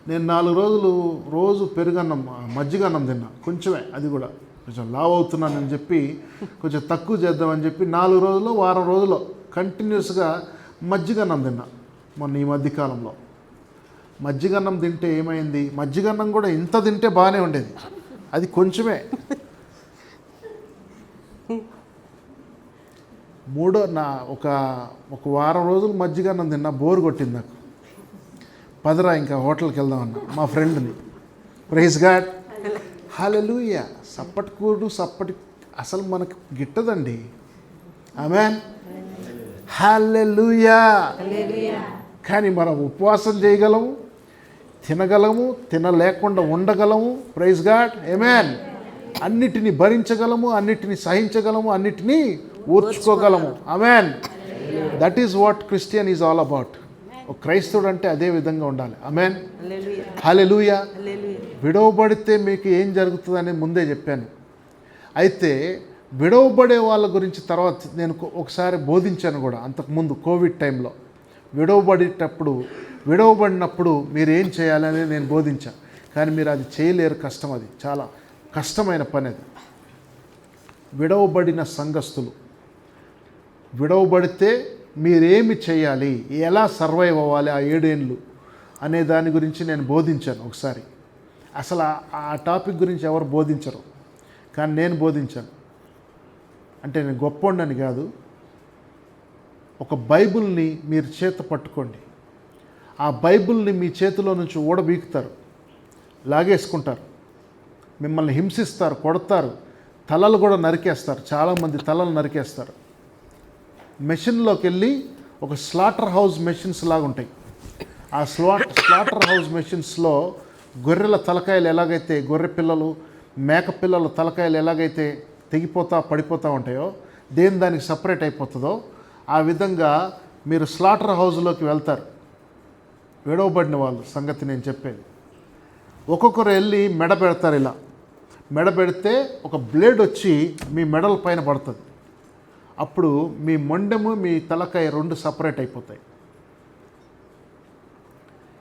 నేను 4 రోజులు రోజు పెరుగన్నం, మజ్జిగన్నం తిన్నా, కొంచెమే, అది కూడా కొంచెం లావ్ అవుతున్నానని చెప్పి కొంచెం తక్కువ చేద్దామని చెప్పి 4 రోజులు, వారం రోజులు కంటిన్యూస్గా మజ్జిగన్నం తిన్నా. మొన్న ఈ మధ్యకాలంలో మజ్జిగన్నం తింటే ఏమైంది? మజ్జిగన్నం కూడా ఇంత తింటే బాగానే ఉండేది, అది కొంచెమే. ఒక వారం రోజులు మజ్జిగన్నం తిన్నా, బోర్ కొట్టింది నాకు. పదరా ఇంకా హోటల్కి వెళ్దామన్నా మా ఫ్రెండ్ని. Praise God. హల్లెలూయా. సప్పటి అసలు మనకు గిట్టదండి. ఆమేన్. హల్లెలూయా. కానీ మనం ఉపవాసం చేయగలము, తినగలము, తినలేకుండా ఉండగలము. Praise God. ఆమేన్. అన్నిటినీ భరించగలము, అన్నిటినీ సహించగలము, అన్నిటినీ ఓర్చుకోగలము. Amen. That is what Christian is all about. ఒక క్రైస్తవుడు అంటే అదే విధంగా ఉండాలి. ఆమేన్. హల్లెలూయా. విడవబడితే మీకు ఏం జరుగుతుందని ముందే చెప్పాను. అయితే విడవబడే వాళ్ళ గురించి తర్వాత నేను ఒకసారి బోధించాను కూడా, అంతకుముందు కోవిడ్ టైంలో. విడవబడినప్పుడు మీరు ఏం చేయాలని నేను బోధించాను. కానీ మీరు అది చేయలేరు, కష్టం. అది చాలా కష్టమైన పని. అది విడవబడిన సంఘస్థులు విడవబడితే మీరేమి చేయాలి, ఎలా సర్వైవ్ అవ్వాలి ఆ 7 ఏళ్ళు అనే దాని గురించి నేను బోధించాను ఒకసారి. అసలు ఆ టాపిక్ గురించి ఎవరు బోధించరు, కానీ నేను బోధించాను. అంటే నేను గొప్పోండని కాదు, ఒక బైబిల్ని మీరు చేత పట్టుకోండి. ఆ బైబిల్ని మీ చేతిలో నుంచి ఊడబీకుతారు, లాగేసుకుంటారు, మిమ్మల్ని హింసిస్తారు, కొడతారు, తలలు కూడా నరికేస్తారు. చాలామంది తలలు నరికేస్తారు. మెషిన్లోకి వెళ్ళి ఒక స్లాటర్ హౌస్ మెషిన్స్ లాగా ఉంటాయి. ఆ స్లాటర్ హౌస్ మెషిన్స్లో గొర్రెల తలకాయలు ఎలాగైతే, గొర్రె పిల్లలు మేక పిల్లల తలకాయలు ఎలాగైతే తెగిపోతా పడిపోతూ ఉంటాయో, దానికి సపరేట్ అయిపోతుందో, ఆ విధంగా మీరు స్లాటర్ హౌస్లోకి వెళ్తారు. విడవబడిన వాళ్ళు సంగతి నేను చెప్పేది. ఒక్కొక్కరు వెళ్ళి మెడ పెడతారు. ఇలా మెడ పెడితే ఒక బ్లేడ్ వచ్చి మీ మెడల పైన పడుతుంది. అప్పుడు మీ మొండెము మీ తలకాయ 2 సపరేట్ అయిపోతాయి.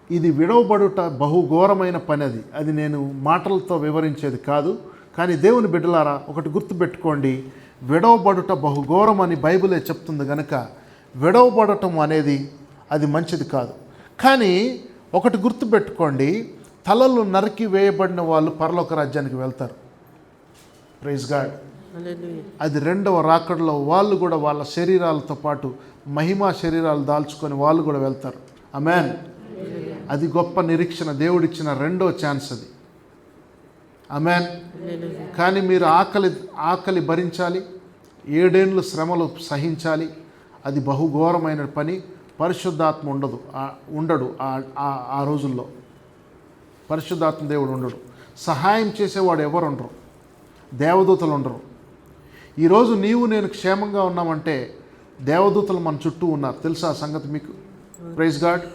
ఇది విడవబడుట బహుఘోరమైన పని. అది నేను మాటలతో వివరించేది కాదు. కానీ దేవుని బిడ్డలారా, ఒకటి గుర్తుపెట్టుకోండి, విడవబడుట బహుఘోరం అని బైబిలే చెప్తుంది కనుక విడవబడటం అనేది అది మంచిది కాదు. కానీ ఒకటి గుర్తుపెట్టుకోండి, తలలు నరికి వేయబడిన వాళ్ళు పరలోక రాజ్యానికి వెళ్తారు. Praise God. అది 2వ రాకడలో వాళ్ళు కూడా వాళ్ళ శరీరాలతో పాటు మహిమా శరీరాలు దాల్చుకొని వాళ్ళు కూడా వెళ్తారు. ఆమేన్. అది గొప్ప నిరీక్షణ, దేవుడిచ్చిన 2వ ఛాన్స్ అది. ఆమేన్. కానీ మీరు ఆకలి భరించాలి, 7 ఏళ్ళు శ్రమలు సహించాలి. అది బహుఘోరమైన పని. పరిశుద్ధాత్మ ఉండడు ఆ రోజుల్లో. పరిశుద్ధాత్మ దేవుడు ఉండడు. సహాయం చేసేవాడు ఎవరు ఉండరు, దేవదూతలు ఉండరు. ఈరోజు నీవు నేను క్షేమంగా ఉన్నామంటే దేవదూతలు మన చుట్టూ ఉన్నారు. తెలుసా ఆ సంగతి మీకు? Praise God.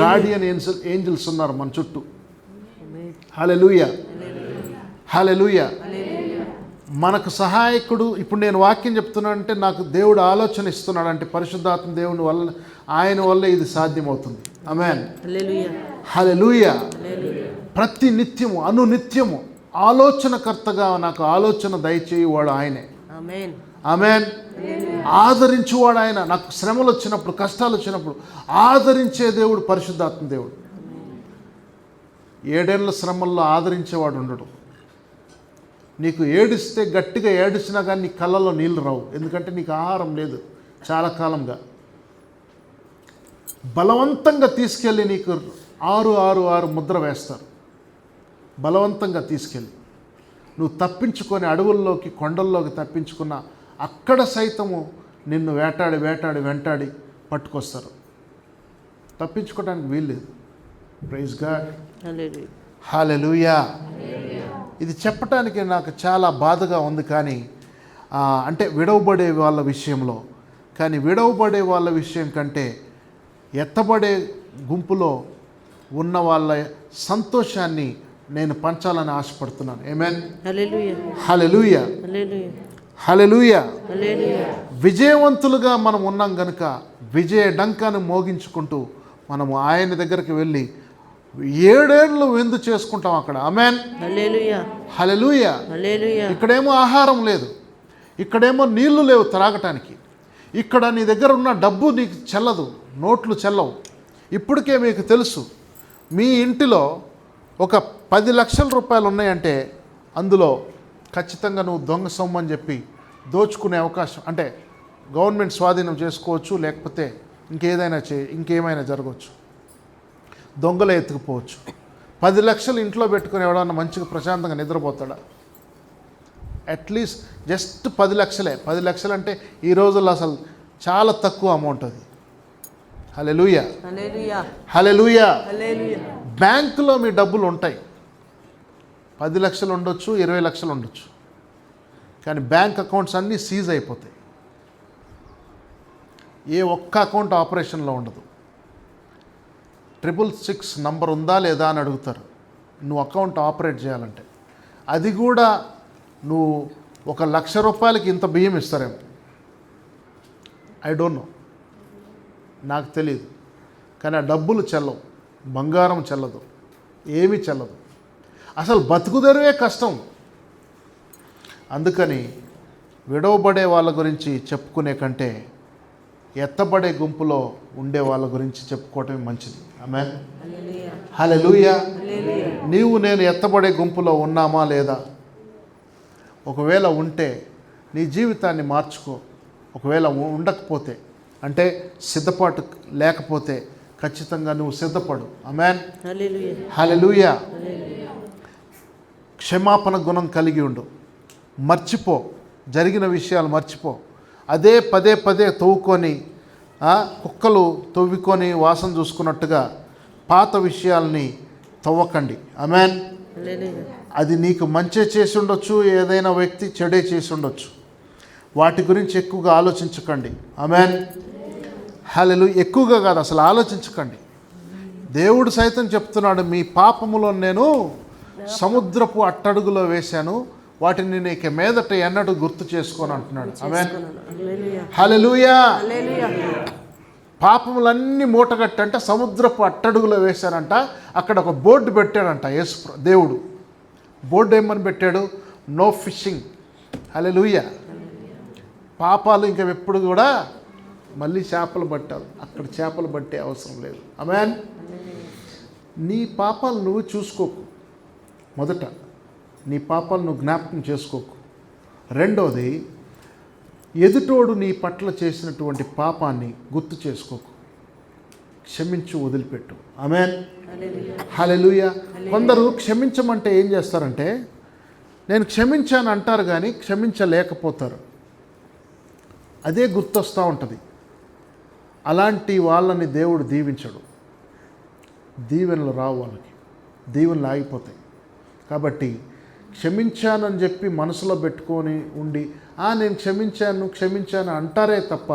గార్డియన్ ఏంజల్స్ ఉన్నారు మన చుట్టూ. హల్లెలూయా, హల్లెలూయా. మనకు సహాయకుడు. ఇప్పుడు నేను వాక్యం చెప్తున్నానంటే నాకు దేవుడు ఆలోచన ఇస్తున్నాడు అంటే పరిశుద్ధాత్మ దేవుని వల్ల, ఆయన వల్ల ఇది సాధ్యమవుతుంది. ఆమేన్. హల్లెలూయా. ప్రతి నిత్యము అనునిత్యము ఆలోచనకర్తగా నాకు ఆలోచన దయచేయువాడు ఆయనే. ఆమేన్. ఆదరించువాడు ఆయన. నాకు శ్రమలు వచ్చినప్పుడు, కష్టాలు వచ్చినప్పుడు ఆదరించే దేవుడు పరిశుద్ధాత్మ దేవుడు. 7 ఏళ్ల శ్రమల్లో ఆదరించేవాడు ఉండడు. నీకు ఏడిస్తే గట్టిగా ఏడిచినా కానీ నీ కళ్ళలో నీళ్ళు రావు, ఎందుకంటే నీకు ఆహారం లేదు చాలా కాలంగా. బలవంతంగా తీసుకెళ్ళి నీకు 666 ముద్ర వేస్తారు. బలవంతంగా తీసుకెళ్ళి నువ్వు తప్పించుకొని అడవుల్లోకి, కొండల్లోకి తప్పించుకున్న అక్కడ సైతము నిన్ను వెంటాడి పట్టుకొస్తారు. తప్పించుకోవడానికి వీల్లేదు. Praise God. హల్లెలూయా. ఇది చెప్పటానికి నాకు చాలా బాధగా ఉంది. కానీ అంటే విడవబడే వాళ్ళ విషయంలో, కానీ విడవబడే వాళ్ళ విషయం కంటే ఎత్తబడే గుంపులో ఉన్న వాళ్ళ సంతోషాన్ని నేను పంచాలని ఆశపడుతున్నాను. ఆమేన్. హల్లెలూయా, హల్లెలూయా. విజయవంతులుగా మనం ఉన్నాం కనుక విజయ డంకాను మోగించుకుంటూ మనము ఆయన దగ్గరికి వెళ్ళి 7 ఏళ్ళు విందు చేసుకుంటాం అక్కడ. ఆమేన్. హల్లెలూయా. ఇక్కడేమో ఆహారం లేదు, ఇక్కడేమో నీళ్లు లేవు త్రాగటానికి, ఇక్కడ నీ దగ్గర ఉన్న డబ్బు నీకు చెల్లదు, నోట్లు చెల్లవు. ఇప్పటికే మీకు తెలుసు, మీ ఇంటిలో ఒక 10 లక్షల రూపాయలు ఉన్నాయంటే అందులో ఖచ్చితంగా నువ్వు దొంగ సొమ్ము అని చెప్పి దోచుకునే అవకాశం, అంటే గవర్నమెంట్ స్వాధీనం చేసుకోవచ్చు, లేకపోతే ఇంకేమైనా జరగవచ్చు, దొంగలే ఎత్తుకుపోవచ్చు. 10 లక్షలు ఇంట్లో పెట్టుకుని ఎవడన్నా మంచిగా ప్రశాంతంగా నిద్రపోతాడా? అట్లీస్ట్ జస్ట్ 10 లక్షలే. 10 లక్షలు అంటే ఈ రోజుల్లో అసలు చాలా తక్కువ అమౌంట్ అది. హల్లెలూయా, హల్లెలూయా. బ్యాంకులో మీ డబ్బులు ఉంటాయి, 10 లక్షలు ఉండొచ్చు, 20 లక్షలు ఉండొచ్చు, కానీ బ్యాంక్ అకౌంట్స్ అన్నీ సీజ్ అయిపోతాయి. ఏ ఒక్క అకౌంట్ ఆపరేషన్లో ఉండదు. 666 నంబర్ ఉందా లేదా అని అడుగుతారు నువ్వు అకౌంట్ ఆపరేట్ చేయాలంటే. అది కూడా నువ్వు 1,00,000 రూపాయలకి ఇంత బియ్యం ఇస్తారేమో, ఐ డోంట్ నో, నాకు తెలియదు. కానీ ఆ డబ్బులు చెల్లవు, బంగారం చెల్లదు, ఏమీ చెల్లదు, అసలు బతుకుదెరువే కష్టం. అందుకని విడవబడే వాళ్ళ గురించి చెప్పుకునే కంటే ఎత్తబడే గుంపులో ఉండే వాళ్ళ గురించి చెప్పుకోవటమే మంచిది. ఆమేన్, హల్లెలూయా. నీవు నేను ఎత్తబడే గుంపులో ఉన్నామా లేదా? ఒకవేళ ఉంటే నీ జీవితాన్ని మార్చుకో. ఒకవేళ ఉండకపోతే, అంటే సిద్ధపాటు లేకపోతే ఖచ్చితంగా నువ్వు సిద్ధపడు. ఆమేన్, హల్లెలూయా. క్షమాపణ గుణం కలిగి ఉండు. మర్చిపో, జరిగిన విషయాలు మర్చిపో. అదే పదే పదే తవ్వుకొని కుక్కలు తవ్వుకొని వాసన చూసుకున్నట్టుగా పాత విషయాల్ని తవ్వకండి. ఆమేన్. అది నీకు మంచి చేసి ఉండొచ్చు, ఏదైనా వ్యక్తి చెడే చేసి ఉండొచ్చు. వాటి గురించి ఎక్కువగా ఆలోచించకండి. ఆమేన్, హల్లెలూయా. ఎక్కువగా కాదు, అసలు ఆలోచించకండి. దేవుడు సైతం చెప్తున్నాడు, మీ పాపములో నేను సముద్రపు అట్టడుగులో వేశాను, వాటిని నీకు మీదట ఎన్నడూ గుర్తు చేసుకొని అంటున్నాడు. ఆమేన్, హల్లెలూయా. పాపములన్నీ మూటగట్టంటే సముద్రపు అట్టడుగులో వేశారంట. అక్కడ ఒక బోర్డు పెట్టాడంట దేవుడు. బోర్డు ఏమని పెట్టాడు? No fishing. హల్లెలూయా. పాపాలు ఇంకా ఎప్పుడు కూడా మళ్ళీ చేపలు పట్టాలి, అక్కడ చేపలు పట్టే అవసరం లేదు. ఆమేన్. నీ పాపాలు నువ్వు చూసుకోకు. మొదట నీ పాపాలు నువ్వు జ్ఞాపకం చేసుకోకు. రెండోది, ఎదుటోడు నీ పట్ల చేసినటువంటి పాపాన్ని గుర్తు చేసుకోకు. క్షమించు, వదిలిపెట్టు. ఆమేన్, హల్లెలూయా. కొందరు క్షమించమంటే ఏం చేస్తారంటే, నేను క్షమించాను అంటారు కానీ క్షమించలేకపోతారు. అదే గుర్తొస్తూ ఉంటుంది. అలాంటి వాళ్ళని దేవుడు దీవించడు. దీవెనలు రావు వాళ్ళకి, దీవెనలు ఆగిపోతాయి. కాబట్టి క్షమించానని చెప్పి మనసులో పెట్టుకొని ఉండి నేను క్షమించాను అంటారే తప్ప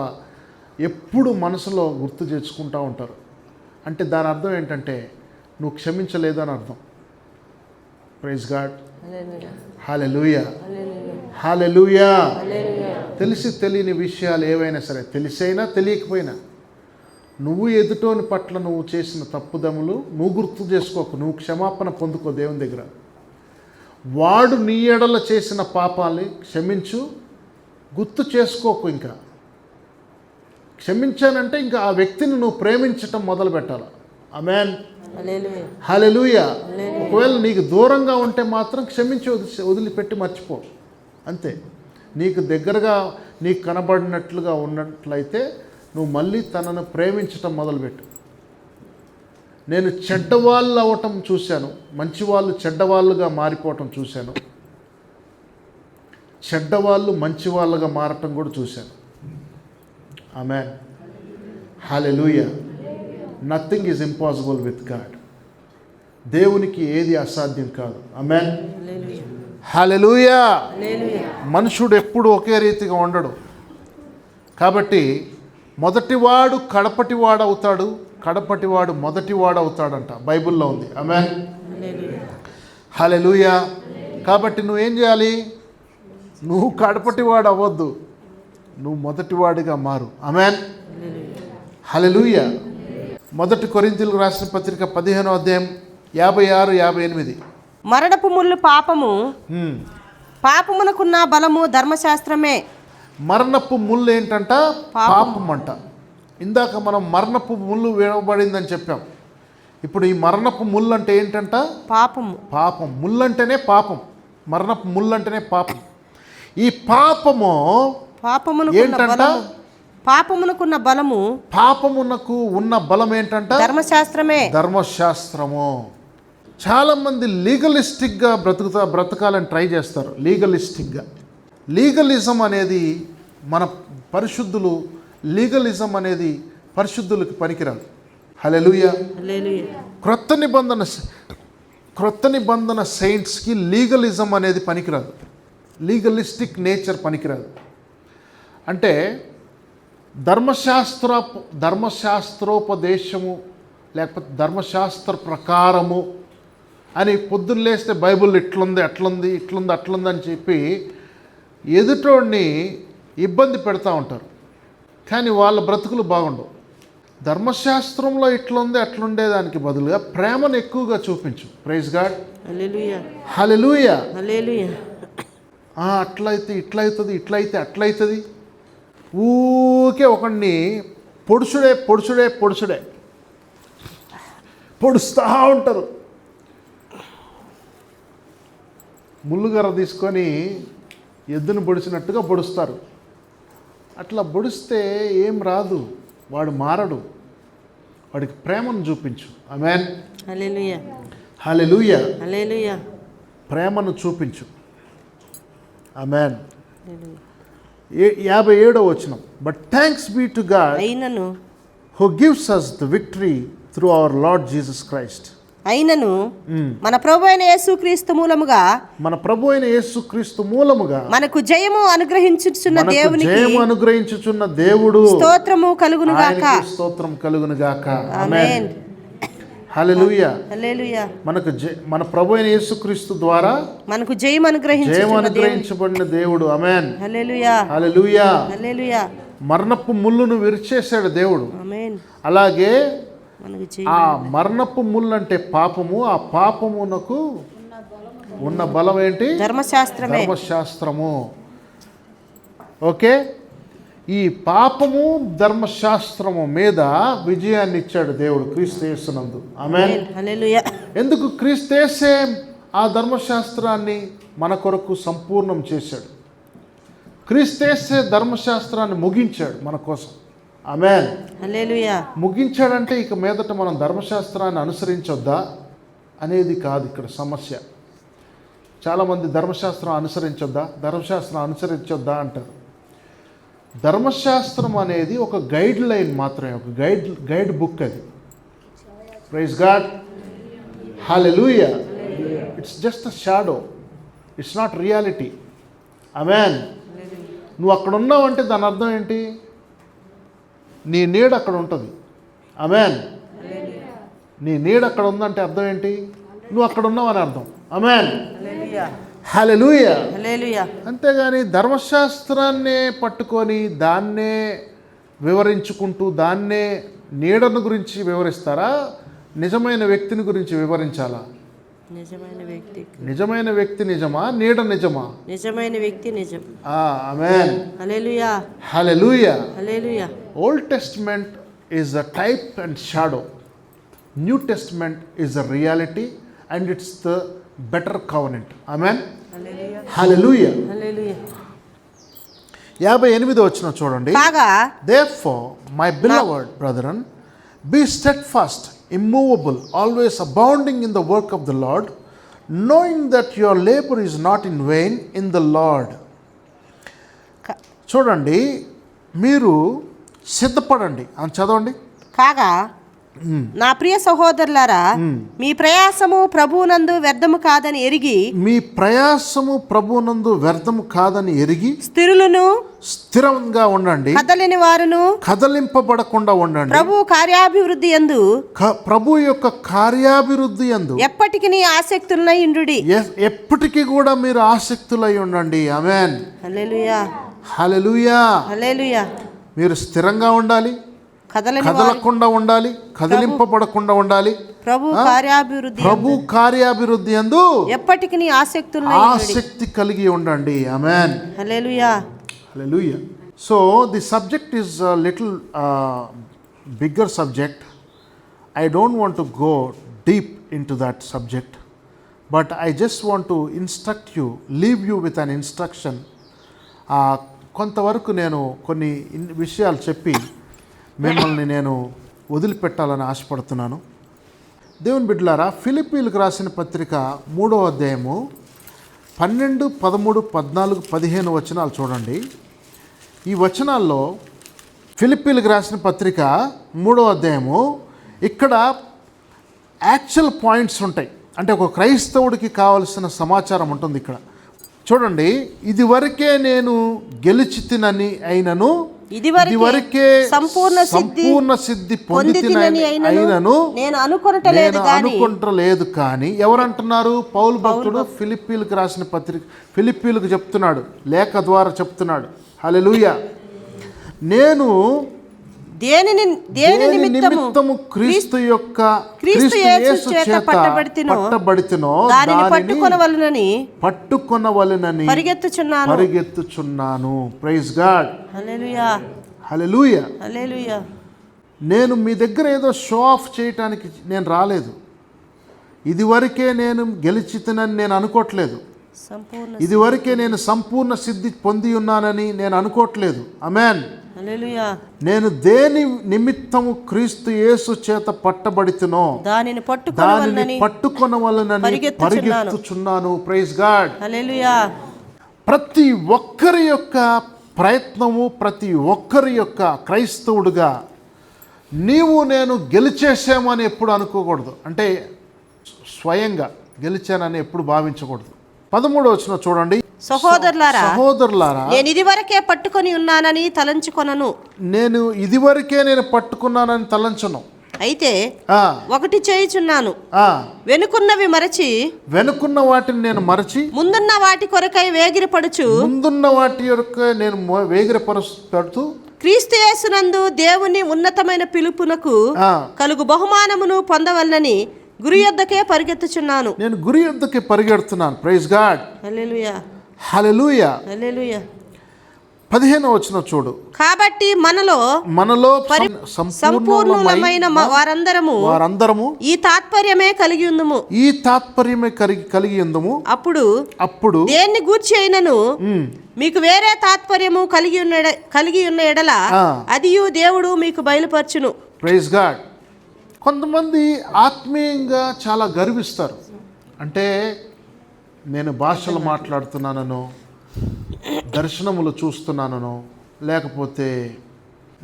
ఎప్పుడు మనసులో గుర్తు చేసుకుంటూ ఉంటారు. అంటే దాని అర్థం ఏంటంటే నువ్వు క్షమించలేదని అర్థం. ప్రైజ్ గాడ్, హల్లెలూయా, హల్లెలూయా. తెలిసి తెలియని విషయాలు ఏవైనా సరే, తెలిసైనా తెలియకపోయినా, నువ్వు ఎదుటోని పట్ల నువ్వు చేసిన తప్పుదములు నువ్వు గుర్తు చేసుకోకు. నువ్వు క్షమాపణ పొందుకో దేవుని దగ్గర. వాడు నీ ఎడల చేసిన పాపాలని క్షమించు, గుర్తు చేసుకోకు. ఇంకా క్షమించానంటే ఇంకా ఆ వ్యక్తిని నువ్వు ప్రేమించటం మొదలు పెట్టాలి. ఆమేన్, హల్లెలూయా. ఒకవేళ నీకు దూరంగా ఉంటే మాత్రం క్షమించి వదిలిపెట్టి మర్చిపో. అంతే. నీకు దగ్గరగా నీకు కనబడినట్లుగా ఉన్నట్లయితే నువ్వు మళ్ళీ తనను ప్రేమించటం మొదలుపెట్టు. నేను చెడ్డవాళ్ళు అవ్వటం చూశాను, మంచివాళ్ళు చెడ్డవాళ్ళుగా మారిపోవటం చూశాను, చెడ్డవాళ్ళు మంచివాళ్ళుగా మారటం కూడా చూశాను. Amen, hallelujah. Nothing is impossible with God. దేవునికి ఏది అసాధ్యం కాదు. ఆమేన్, హల్లెలూయా. మనుషుడు ఎప్పుడు ఒకే రీతిగా ఉండడు. కాబట్టి మొదటివాడు కడపటివాడు అవుతాడు, కడపటివాడు మొదటివాడు అవుతాడంట, బైబిల్లో ఉంది. ఆమేన్, హల్లెలూయా. కాబట్టి నువ్వేం చేయాలి? నువ్వు కడపటివాడు అవ్వద్దు, నువ్వు మొదటివాడిగా మారు. ఆమేన్, హల్లెలూయా. 1 కొరింథీయులకు రాసిన పత్రిక 15వ అధ్యాయం 56-58. మరణపు ముళ్ళు పాపము, పాపమునకున్న బలము ధర్మశాస్త్రమే. మరణపు ముళ్ళు ఏంటంట? పాపం అంట. ఇందాక మనం మరణపు ముళ్ళు వేయబడిందని చెప్పాం. ఇప్పుడు ఈ మరణపు ముళ్ళు అంటే ఏంటంట? పాపము. పాపం. ముళ్ళు అంటేనే పాపం, మరణపు ముళ్ళు అంటేనే పాపం. ఈ పాపము ఏంటంట? పాపమునకున్న బలము, పాపమునకు ఉన్న బలం ఏంటంట? ధర్మశాస్త్రమే. ధర్మశాస్త్రము. చాలామంది లీగలిస్టిక్గా బ్రతకాలని ట్రై చేస్తారు. లీగలిస్టిక్గా. లీగలిజం అనేది మన పరిశుద్ధులు, లీగలిజం అనేది పరిశుద్ధులకు పనికిరాదు. హల్లెలూయా. క్రొత్త నిబంధన సెయింట్స్కి లీగలిజం అనేది పనికిరాదు. లీగలిస్టిక్ నేచర్ పనికిరాదు. అంటే ధర్మశాస్త్రోపదేశము లేకపోతే ధర్మశాస్త్ర ప్రకారము అని పొద్దున్న లేస్తే బైబిల్ ఇట్లుంది అట్లుంది ఇట్లుంది అట్లుంది అని చెప్పి ఎదుటోడిని ఇబ్బంది పెడతా ఉంటారు. కానీ వాళ్ళ బ్రతుకులు బాగుండవు. ధర్మశాస్త్రంలో ఇట్లుంది అట్లుండేదానికి బదులుగా ప్రేమను ఎక్కువగా చూపించు. ప్రైజ్ గాడ్, హల్లెలూయా, హల్లెలూయా. హల్లెలూయా. అట్లయితే ఇట్లయితుంది, ఇట్లయితే అట్లయితుంది. ఊకే ఒకడిని పొడుచుడే పొడుచుడే పొడుచుడే పొడుస్తూ ఉంటారు. ముళ్ళుగర్ర తీసుకొని ఎద్దును పొడిచినట్టుగా పొడుస్తారు. అట్లా పొడిస్తే ఏం రాదు, వాడు మారడు. వాడికి ప్రేమను చూపించు. ఆమేన్, హల్లెలూయా, హల్లెలూయా. హల్లెలూయా. ప్రేమను చూపించు. ఆమేన్. 57వ వచనం. But thanks be to God అయినను who gives us the victory through our Lord Jesus Christ. అయినను మన ప్రభు అయిన యేసుక్రీస్తు మూలముగా, మన ప్రభు అయిన యేసుక్రీస్తు మూలముగా మనకు జయము అనుగ్రహించుచున్న దేవునికి జయము అనుగ్రహించుచున్న దేవుడు స్తోత్రము కలుగును గాక. ఆయనకి స్తోత్రం కలుగును గాక. ఆమేన్. Amen, hallelujah. హల్లెలూయా. మన ప్రభు అయిన యేసుక్రీస్తు ద్వారా మనకు జయం జయం అనుగ్రహించబడిన దేవుడు. ఆమేన్, హల్లెలూయా, హల్లెలూయా. హల్లెలూయా. మరణపు ముళ్ళును విరిచేశాడు దేవుడు. ఆమేన్. అలాగే మనకు ఆ మరణపు ముళ్ళు అంటే పాపము, ఆ పాపమునకు ఉన్న బలం ఏంటి? ధర్మశాస్త్రమే. ధర్మశాస్త్రము. ఓకే, ఈ పాపము ధర్మశాస్త్రము మీద విజయాన్ని ఇచ్చాడు దేవుడు క్రీస్తు యేసునందు. ఆమేన్, హల్లెలూయా. ఎందుకు? క్రీస్తు యేసే ఆ ధర్మశాస్త్రాన్ని మన కొరకు సంపూర్ణం చేశాడు. క్రీస్తు యేసే ధర్మశాస్త్రాన్ని ముగించాడు మన కోసం. ఆమేన్, హల్లెలూయా. ముగించాడంటే ఇక మీదట మనం ధర్మశాస్త్రాన్ని అనుసరించొద్దా అనేది కాదు ఇక్కడ సమస్య. చాలామంది ధర్మశాస్త్రం అనుసరించొద్దా అంటారు. ధర్మశాస్త్రం అనేది ఒక గైడ్ లైన్ మాత్రమే, ఒక గైడ్ బుక్ అది. Praise God, hallelujah. It's just a shadow, it's not reality. Amen. నువ్వు అక్కడ ఉన్నావంటే దాని అర్థం ఏంటి? నీ నీడ అక్కడ ఉంటుంది. ఆమేన్. నీ నీడ అక్కడ ఉందంటే అర్థం ఏంటి? నువ్వు అక్కడ ఉన్నావని అర్థం. ఆమేన్, హల్లెలూయా, హల్లెలూయా. అంతేగాని ధర్మశాస్త్రాన్నే పట్టుకొని దాన్నే వివరించుకుంటూ దాన్నే నీడను గురించి వివరిస్తారా? నిజమైన వ్యక్తిని గురించి వివరించాలా? నిజమైన వ్యక్తి నిజమా? నీడ నిజమా? నిజమైన వ్యక్తి నిజం. Amen, hallelujah, hallelujah. Hallelujah. Old testament is the type and shadow. New testament is the reality and it's the better covenant. Amen, hallelujah. Hallelujah. 58వ వచనం చూడండి. కాగా Therefore, my beloved brethren, be steadfast, immovable, always abounding in the work of the Lord, knowing that your labor is not in vain in the Lord. చూడండి, మీరు సిద్ధపడండి అని చదవండి. కాగా నా ప్రియ సహోదరులారా, మీ ప్రయాసము ప్రభువునందు వ్యర్థము కాదని ఎరిగి, మీ ప్రయాసము ప్రభువునందు వ్యర్థము కాదని ఎరిగి స్థిరులను స్థిరంగా ఉండండి, కదలిని వారును కదలింపబడకుండా ఉండండి. ప్రభు కార్యాభివృద్ధి యందు ప్రభు యొక్క కార్యాభివృద్ధి యందు ఎప్పటికీ ఆసక్తులై ఉండుడి. ఎప్పటికీ కూడా మీరు ఆసక్తులై ఉండండి. Amen, hallelujah, hallelujah. హల్లెలూయా. మీరు స్థిరంగా ఉండాలి, కదలకుండా ఉండాలి, కదిలింపబడకుండా ఉండాలి. ప్రభు కార్యాభివృద్ధి యందు ఎప్పటికీ ఆసక్తి కలిగి ఉండండి. Amen, hallelujah, hallelujah. So the subject is little bigger subject. I don't want to go deep in to that subject, but I just want to instruct you, leave you with an instruction. కొంతవరకు నేను కొన్ని విషయాలు చెప్పి మిమ్మల్ని నేను వదిలిపెట్టాలని ఆశపడుతున్నాను. దేవుని బిడ్డలారా, ఫిలిప్పీలకు రాసిన పత్రిక 3వ అధ్యాయము 12, 13, 14, 15 వచనాలు చూడండి. ఈ వచనాల్లో ఫిలిప్పీలకు రాసిన పత్రిక 3వ అధ్యాయము, ఇక్కడ యాక్చువల్ పాయింట్స్ ఉంటాయి. అంటే ఒక క్రైస్తవుడికి కావలసిన సమాచారం ఉంటుంది ఇక్కడ. చూడండి, ఇది వరకే నేను గెలిచితినని అయినను ఇదివరకే సంపూర్ణ సిద్ధి పొందితినని అయినను నేను అనుకొనటలేదు కానీ ఎవరంటున్నారు? పౌలు భక్తుడు ఫిలిప్పీలకు రాసిన పత్రిక ఫిలిప్పీలకు చెప్తున్నాడు, లేఖ ద్వారా చెప్తున్నాడు. హల్లెలూయా. నేను దేని నిమిత్తము క్రీస్తు యేసు చేత పట్టబడితినో దానిని పట్టుకొనవలెనని పరిగెత్తుచున్నాను. Praise God. హల్లెలూయా. హల్లెలూయా. హల్లెలూయా. నేను మీ దగ్గర ఏదో షో ఆఫ్ చేయటానికి నేను రాలేదు. ఇదివరకే నేను గెలిచితనని నేను అనుకోవట్లేదు. ఇదివరకే నేను సంపూర్ణ సిద్ధి పొంది ఉన్నానని నేను అనుకోవట్లేదు. ఆమేన్. హల్లెలూయా. నేను దేని నిమిత్తము క్రీస్తు యేసు చేత పట్టబడితునో దానిని పట్టుకొనవలెనని పరిగెత్తుచున్నాను. Praise God. హల్లెలూయా. ప్రతి ఒక్కరి యొక్క ప్రయత్నము, ప్రతి ఒక్కరి యొక్క క్రైస్తవుడుగా నీవు నేను గెలిచేసామని ఎప్పుడు అనుకోకూడదు. అంటే స్వయంగా గెలిచానని ఎప్పుడు భావించకూడదు. 13వ వచనం చూడండి. సహోదరులారా నేను ఇదివరకే పట్టుకొని ఉన్నానని తలంచుకొనను. నేను పట్టుకున్నానని తలంచను. అయితే ఒకటి చేయుచున్నాను, వెనుకున్న వాటిని నేను మరచి ముందున్న వాటి కొరకై వేగిరపరుస్తూ క్రీస్తు యేసునందు దేవుని ఉన్నతమైన పిలుపునకు కలుగు బహుమానమును పొందవలనని గురి యొద్దకే పరిగెత్తుచున్నాను. నేను గురి యొద్దకే పరిగెడుతున్నాను. Praise God. హల్లెలూయా. హల్లెలూయా. హల్లెలూయా. 15వ వచనం చూడు. కాబట్టి మనలో సంపూర్ణులమైన వారందరము ఈ తాత్పర్యమే కలిగి ఉందము. అప్పుడు దేన్ని గూర్చి అయినను మీకు వేరే తాత్పర్యము కలిగి ఉన్న ఎడల అదియు దేవుడు మీకు బయలుపరచును. Praise God. కొంతమంది ఆత్మీయంగా చాలా గర్విస్తారు. అంటే నేను భాషలు మాట్లాడుతున్నానో, దర్శనములు చూస్తున్నానో, లేకపోతే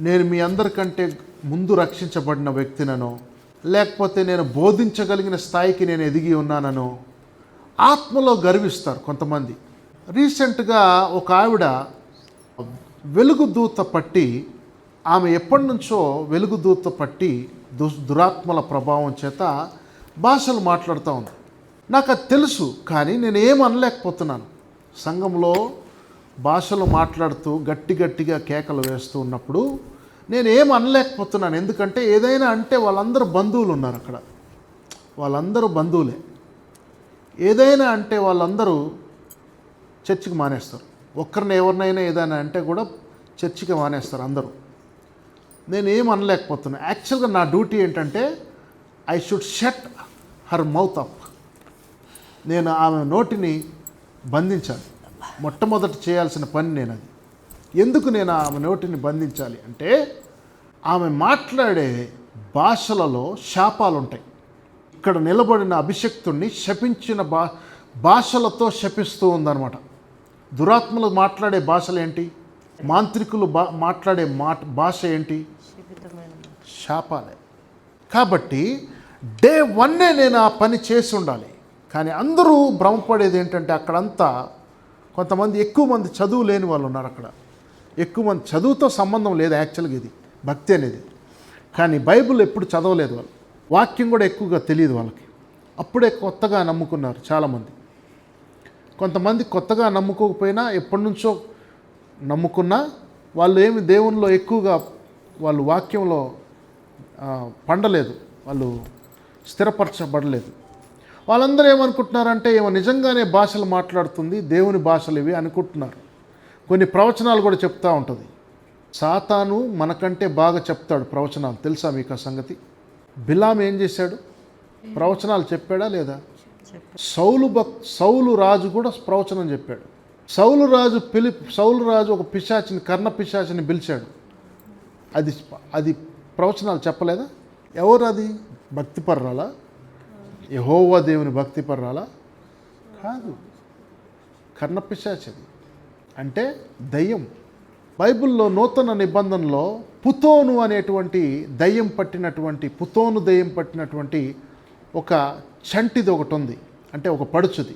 నేను మీ అందరికంటే ముందు రక్షించబడిన వ్యక్తినో, లేకపోతే నేను బోధించగలిగిన స్థాయికి నేను ఎదిగి ఉన్నానో ఆత్మలో గర్విస్తారు కొంతమంది. రీసెంట్గా ఒక ఆవిడ వెలుగుదూత పట్టి, ఆమె ఎప్పటి నుంచో వెలుగుదూత పట్టి దురాత్మల ప్రభావం చేత భాషలు మాట్లాడుతూ ఉంది. నాకు అది తెలుసు, కానీ నేను ఏం అనలేకపోతున్నాను. సంఘంలో భాషలు మాట్లాడుతూ గట్టిగా కేకలు వేస్తూ ఉన్నప్పుడు నేను ఏం అనలేకపోతున్నాను. ఎందుకంటే ఏదైనా అంటే వాళ్ళందరూ బంధువులు ఉన్నారు అక్కడ, వాళ్ళందరూ బంధువులే. ఏదైనా అంటే వాళ్ళందరూ చర్చికి మానేస్తారు. ఒక్కరిని ఎవరినైనా ఏదైనా అంటే కూడా చర్చికి మానేస్తారు అందరూ. నేను ఏం అనలేకపోతున్నా. యాక్చువల్గా నా డ్యూటీ ఏంటంటే I should shut her mouth up. నేను ఆమె నోటిని బంధించాలి. మొట్టమొదట చేయాల్సిన పని నేను అది. ఎందుకు నేను ఆమె నోటిని బంధించాలి అంటే, ఆమె మాట్లాడే భాషలలో శాపాలు ఉంటాయి. ఇక్కడ నిలబడిన అభిషక్తుణ్ణి శపించిన భాషలతో శపిస్తూ ఉందన్నమాట. దురాత్మలు మాట్లాడే భాషలు ఏంటి? మాంత్రికులు మాట్లాడే భాష ఏంటి? శాపాలే. కాబట్టి డే 1 నేను ఆ పని చేసి ఉండాలి. కానీ అందరూ భ్రమపడేది ఏంటంటే, అక్కడంతా కొంతమంది ఎక్కువ మంది చదువు లేని వాళ్ళు ఉన్నారు. అక్కడ ఎక్కువ మంది చదువుతో సంబంధం లేదు యాక్చువల్గా ఇది భక్తి అనేది. కానీ బైబిల్ ఎప్పుడు చదవలేదు వాళ్ళు, వాక్యం కూడా ఎక్కువగా తెలియదు వాళ్ళకి. అప్పుడే కొత్తగా నమ్ముకున్నారు చాలామంది. కొంతమంది కొత్తగా నమ్ముకోకపోయినా ఎప్పటి నుంచో నమ్ముకున్నా వాళ్ళు ఏమి దేవునిలో ఎక్కువగా వాళ్ళు వాక్యంలో పండలేదు, వాళ్ళు స్థిరపరచబడలేదు. వాళ్ళందరూ ఏమనుకుంటున్నారంటే ఏమో నిజంగానే భాషలు మాట్లాడుతుంది, దేవుని భాషలు ఇవి అనుకుంటున్నారు. కొన్ని ప్రవచనాలు కూడా చెప్తూ ఉంటుంది. సాతాను మనకంటే బాగా చెప్తాడు ప్రవచనాలు. తెలుసా మీకు ఆ సంగతి? బిలాం ఏం చేశాడు? ప్రవచనాలు చెప్పాడా లేదా? సౌలు రాజు కూడా ప్రవచనం చెప్పాడు. సౌలు రాజు ఒక పిశాచిని, కర్ణ పిశాచిని పిలిచాడు. అది ప్రవచనాలు చెప్పలేదా? ఎవరు అది? భక్తిపర్రాలా? యెహోవా దేవుని భక్తిపర్రాలా? కాదు, కర్ణ పిశాచి. అది అంటే దయ్యం. బైబిల్లో నూతన నిబంధనలో పుతోను అనేటువంటి దయ్యం పట్టినటువంటి ఒక చంటిది ఒకటి ఉంది, అంటే ఒక పడుచుది.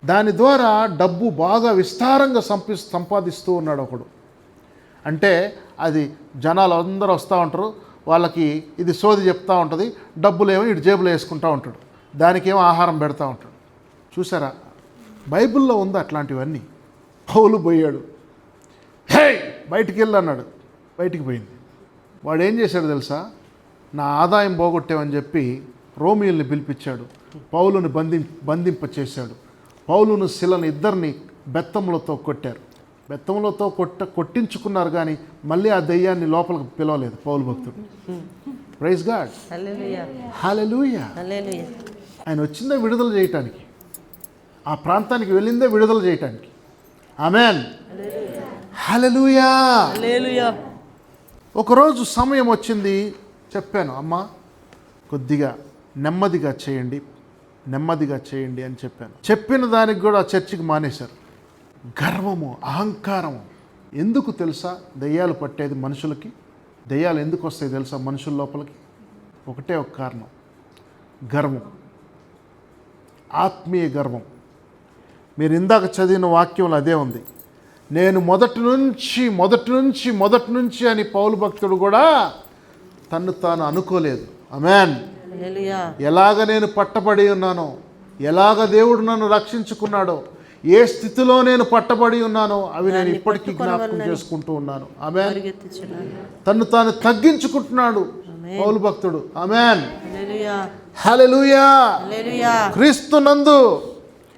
దాని ద్వారా డబ్బు బాగా విస్తారంగా సంపాదిస్తూ ఉన్నాడు ఒకడు. అంటే అది జనాలు అందరూ వస్తూ ఉంటారు, వాళ్ళకి ఇది సోది చెప్తూ ఉంటుంది, డబ్బులేమో ఇటు జేబులో వేసుకుంటూ ఉంటాడు, దానికేమో ఆహారం పెడతా ఉంటాడు. చూసారా, బైబిల్లో ఉంది అట్లాంటివన్నీ. పౌలు పోయాడు, హే బయటికి వెళ్ళు అన్నాడు, బయటికి పోయింది. వాడు ఏం చేశాడు తెలుసా, నా ఆదాయం పోగొట్టామని చెప్పి రోమియోల్ని పిలిపించాడు, పౌలుని బంధింప చేశాడు. పౌలును శిలను ఇద్దరిని బెత్తములతో కొట్టారు. బెత్తములతో కొట్టించుకున్నారు, కానీ మళ్ళీ ఆ దెయ్యాన్ని లోపలికి పిలవలేదు పౌలు భక్తుడు. ప్రైజ్ గాడ్, హల్లెలూయా. ఆయన వచ్చిందే విడుదల చేయటానికి, ఆ ప్రాంతానికి వెళ్ళిందే విడుదల చేయటానికి. ఆమేన్, హల్లెలూయా. ఒకరోజు సమయం వచ్చింది, చెప్పాను, అమ్మ కొద్దిగా నెమ్మదిగా చేయండి అని చెప్పాను. చెప్పిన దానికి కూడా చర్చికి మానేశారు. గర్వము, అహంకారము. ఎందుకు తెలుసా దెయ్యాలు పట్టేది మనుషులకి? దెయ్యాలు ఎందుకు వస్తాయి తెలుసా మనుషుల లోపలికి? ఒకటే ఒక కారణం, గర్వం, ఆత్మీయ గర్వం. మీరు ఇందాక చదివిన వాక్యంలో అదే ఉంది. నేను మొదటి నుంచి అని పౌలు భక్తుడు కూడా తన్ను తాను అనుకోలేదు. ఆమేన్. ఎలాగ నేను పట్టబడి ఉన్నానో, ఎలాగ దేవుడు నన్ను రక్షించుకున్నాడో, ఏ స్థితిలో నేను పట్టబడి ఉన్నానో అవి నేను ఇప్పటికీ జ్ఞాపకం చేసుకుంటూ ఉన్నాను. ఆమేన్. తన్ను తాను తగ్గించుకుంటున్నాడు పౌలు భక్తుడు. ఆమేన్, హల్లెలూయా.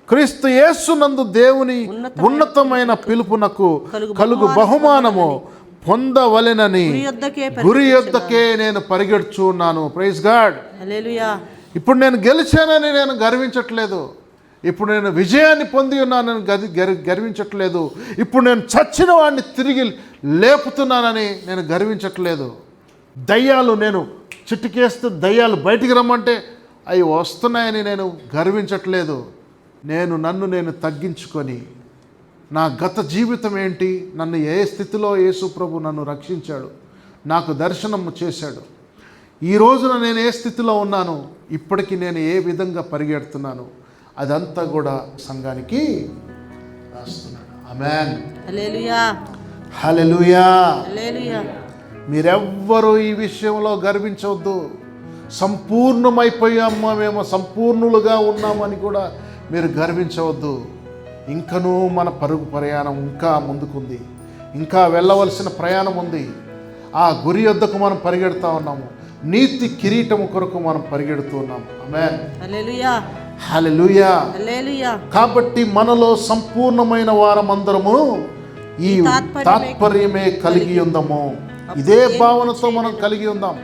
క్రీస్తు యేసునందు దేవుని ఉన్నతమైన పిలుపునకు కలుగు బహుమానము పొందవలెనని గురి యొద్దకే నేను పరిగెడుచున్నాను. Praise God. ఇప్పుడు నేను గెలిచానని నేను గర్వించట్లేదు, ఇప్పుడు నేను విజయాన్ని పొంది ఉన్నానని గర్వించట్లేదు, ఇప్పుడు నేను చచ్చిన వాడిని తిరిగి లేపుతున్నానని నేను గర్వించట్లేదు. దయ్యాలు, నేను చిటికేస్తే దయ్యాలు బయటికి రమ్మంటే అవి వస్తున్నాయని నేను గర్వించట్లేదు. నన్ను నేను తగ్గించుకొని, నా గత జీవితం ఏంటి, నన్ను ఏ స్థితిలో యేసు ప్రభు నన్ను రక్షించాడు, నాకు దర్శనము చేశాడు, ఈ రోజున నేను ఏ స్థితిలో ఉన్నాను, ఇప్పటికీ నేను ఏ విధంగా పరిగెడుతున్నాను, అదంతా కూడా సంఘానికి రాస్తున్నాడు. ఆమేన్, హల్లెలూయా. మీరెవ్వరూ ఈ విషయంలో గర్వించవద్దు. సంపూర్ణమైపోయామా, మేము సంపూర్ణులుగా ఉన్నామని కూడా మీరు గర్వించవద్దు. ఇంకనూ మన పరుగు ప్రయాణం ఇంకా ముందుకుంది, ఇంకా వెళ్ళవలసిన ప్రయాణం ఉంది. ఆ గురి యొద్దకు మనం పరిగెడుతూ ఉన్నాము, నీతి కిరీటము కొరకు మనం పరిగెడుతూ ఉన్నాము. ఆమేన్, హల్లెలూయా. కాబట్టి మనలో సంపూర్ణమైన వారమందరము ఈ తాత్పర్యమే కలిగి ఉందాము. ఇదే భావనతో మనం కలిగి ఉందాం.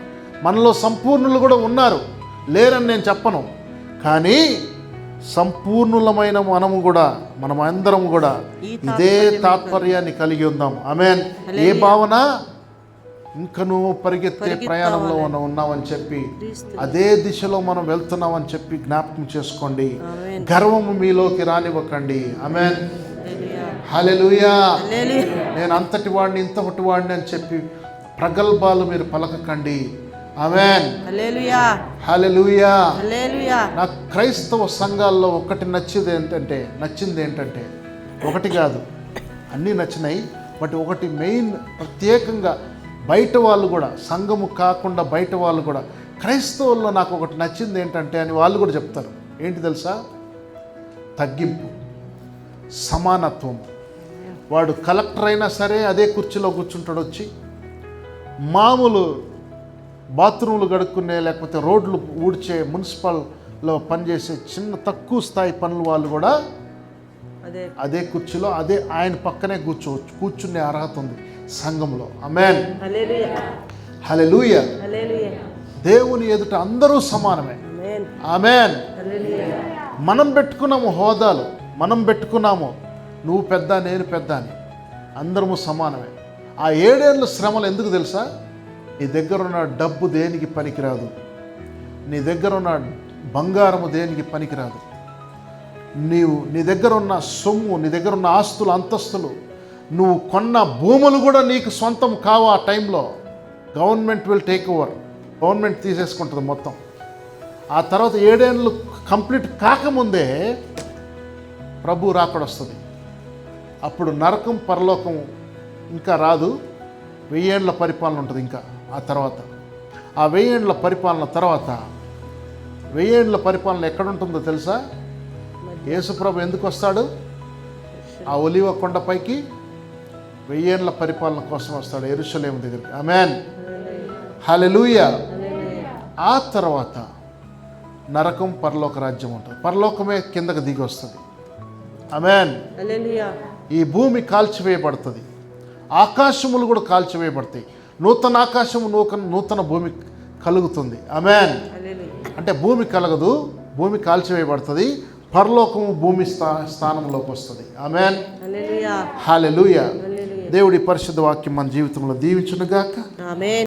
మనలో సంపూర్ణులు కూడా ఉన్నారు, లేరని నేను చెప్పను, కానీ సంపూర్ణులమైన మనమందరం కూడా ఇదే తాత్పర్యాన్ని కలిగి ఉందాం. ఆమేన్. ఏ భావన? ఇంకనూ పరిగెత్తే ప్రయాణంలో ఉన్నామని చెప్పి, అదే దిశలో మనం వెళ్తున్నామని చెప్పి జ్ఞాపకం చేసుకోండి. గర్వము మీలోకి రానివ్వకండి. ఆమేన్, హల్లెలూయా. నేను అంతటి వాడిని, ఇంతటి వాడిని అని చెప్పి ప్రగల్భాలు మీరు పలకకండి. ఆమేన్, హల్లెలూయా. నా క్రైస్తవ సంఘాల్లో నచ్చింది ఏంటంటే ఒకటి కాదు, అన్నీ నచ్చినాయి, బట్ ఒకటి మెయిన్ ప్రత్యేకంగా బయట వాళ్ళు కూడా, సంఘము కాకుండా బయట వాళ్ళు కూడా, క్రైస్తవుల్లో నాకు ఒకటి నచ్చింది ఏంటంటే అని వాళ్ళు కూడా చెప్తారు. ఏంటి తెలుసా? తగ్గింపు, సమానత్వం. వాడు కలెక్టర్ అయినా సరే అదే కుర్చీలో కూర్చుంటాడు వచ్చి, మామూలు బాత్రూములు గడుక్కునే, లేకపోతే రోడ్లు ఊడ్చే, మున్సిపల్లో పనిచేసే చిన్న తక్కువ స్థాయి పనులు వాళ్ళు కూడా అదే కుర్చీలో, అదే ఆయన పక్కనే కూర్చునే అర్హత ఉంది సంఘంలో. ఆమేన్, హల్లెలూయా. దేవుని ఎదుట అందరూ సమానమే. ఆమేన్. మనం పెట్టుకున్నాము హోదాలు, మనం పెట్టుకున్నాము నువ్వు పెద్ద నేను పెద్ద అని, అందరము సమానమే. ఆ 7 ఏళ్ళ శ్రమలు ఎందుకు తెలుసా? నీ దగ్గర ఉన్న డబ్బు దేనికి పనికిరాదు, నీ దగ్గర ఉన్న బంగారము దేనికి పనికిరాదు, నీ దగ్గర ఉన్న సొమ్ము, నీ దగ్గర ఉన్న ఆస్తులు, అంతస్తులు, నువ్వు కొన్న భూములు కూడా నీకు సొంతం కావు. ఆ టైంలో government will take over, government తీసేసుకుంటుంది మొత్తం. ఆ తర్వాత 7 ఏళ్ళు కంప్లీట్ కాకముందే ప్రభు రాకడొస్తుంది. అప్పుడు నరకం పరలోకం ఇంకా రాదు, 1000 ఏళ్ళ పరిపాలన ఉంటుంది ఇంకా ఆ తర్వాత. ఆ 1000 ఏళ్ళ పరిపాలన తర్వాత 1000 ఏళ్ళ పరిపాలన ఎక్కడుంటుందో తెలుసా? యేసుప్రభు ఎందుకు వస్తాడు? ఆ ఒలీవ కొండపైకి 1000 ఏళ్ళ పరిపాలన కోసం వస్తాడు, యెరూషలేము దగ్గరికి. ఆమేన్, హల్లెలూయా. ఆ తర్వాత నరకం, పరలోక రాజ్యం ఉంటుంది. పరలోకమే కిందకు దిగి వస్తుంది. ఆమేన్. ఈ భూమి కాల్చివేయబడుతుంది, ఆకాశములు కూడా కాల్చివేయబడతాయి. నూతన ఆకాశము, నూతన భూమి కలుగుతుంది. ఆమేన్. అంటే భూమి కలగదు, భూమి కాల్చివేయబడుతుంది, పరలోకము భూమి స్థానంలోకి వస్తుంది. ఆమేన్, హల్లెలూయా. దేవుడి పరిశుద్ధ వాక్యం మన జీవితంలో దీవించును గాక. ఆమేన్.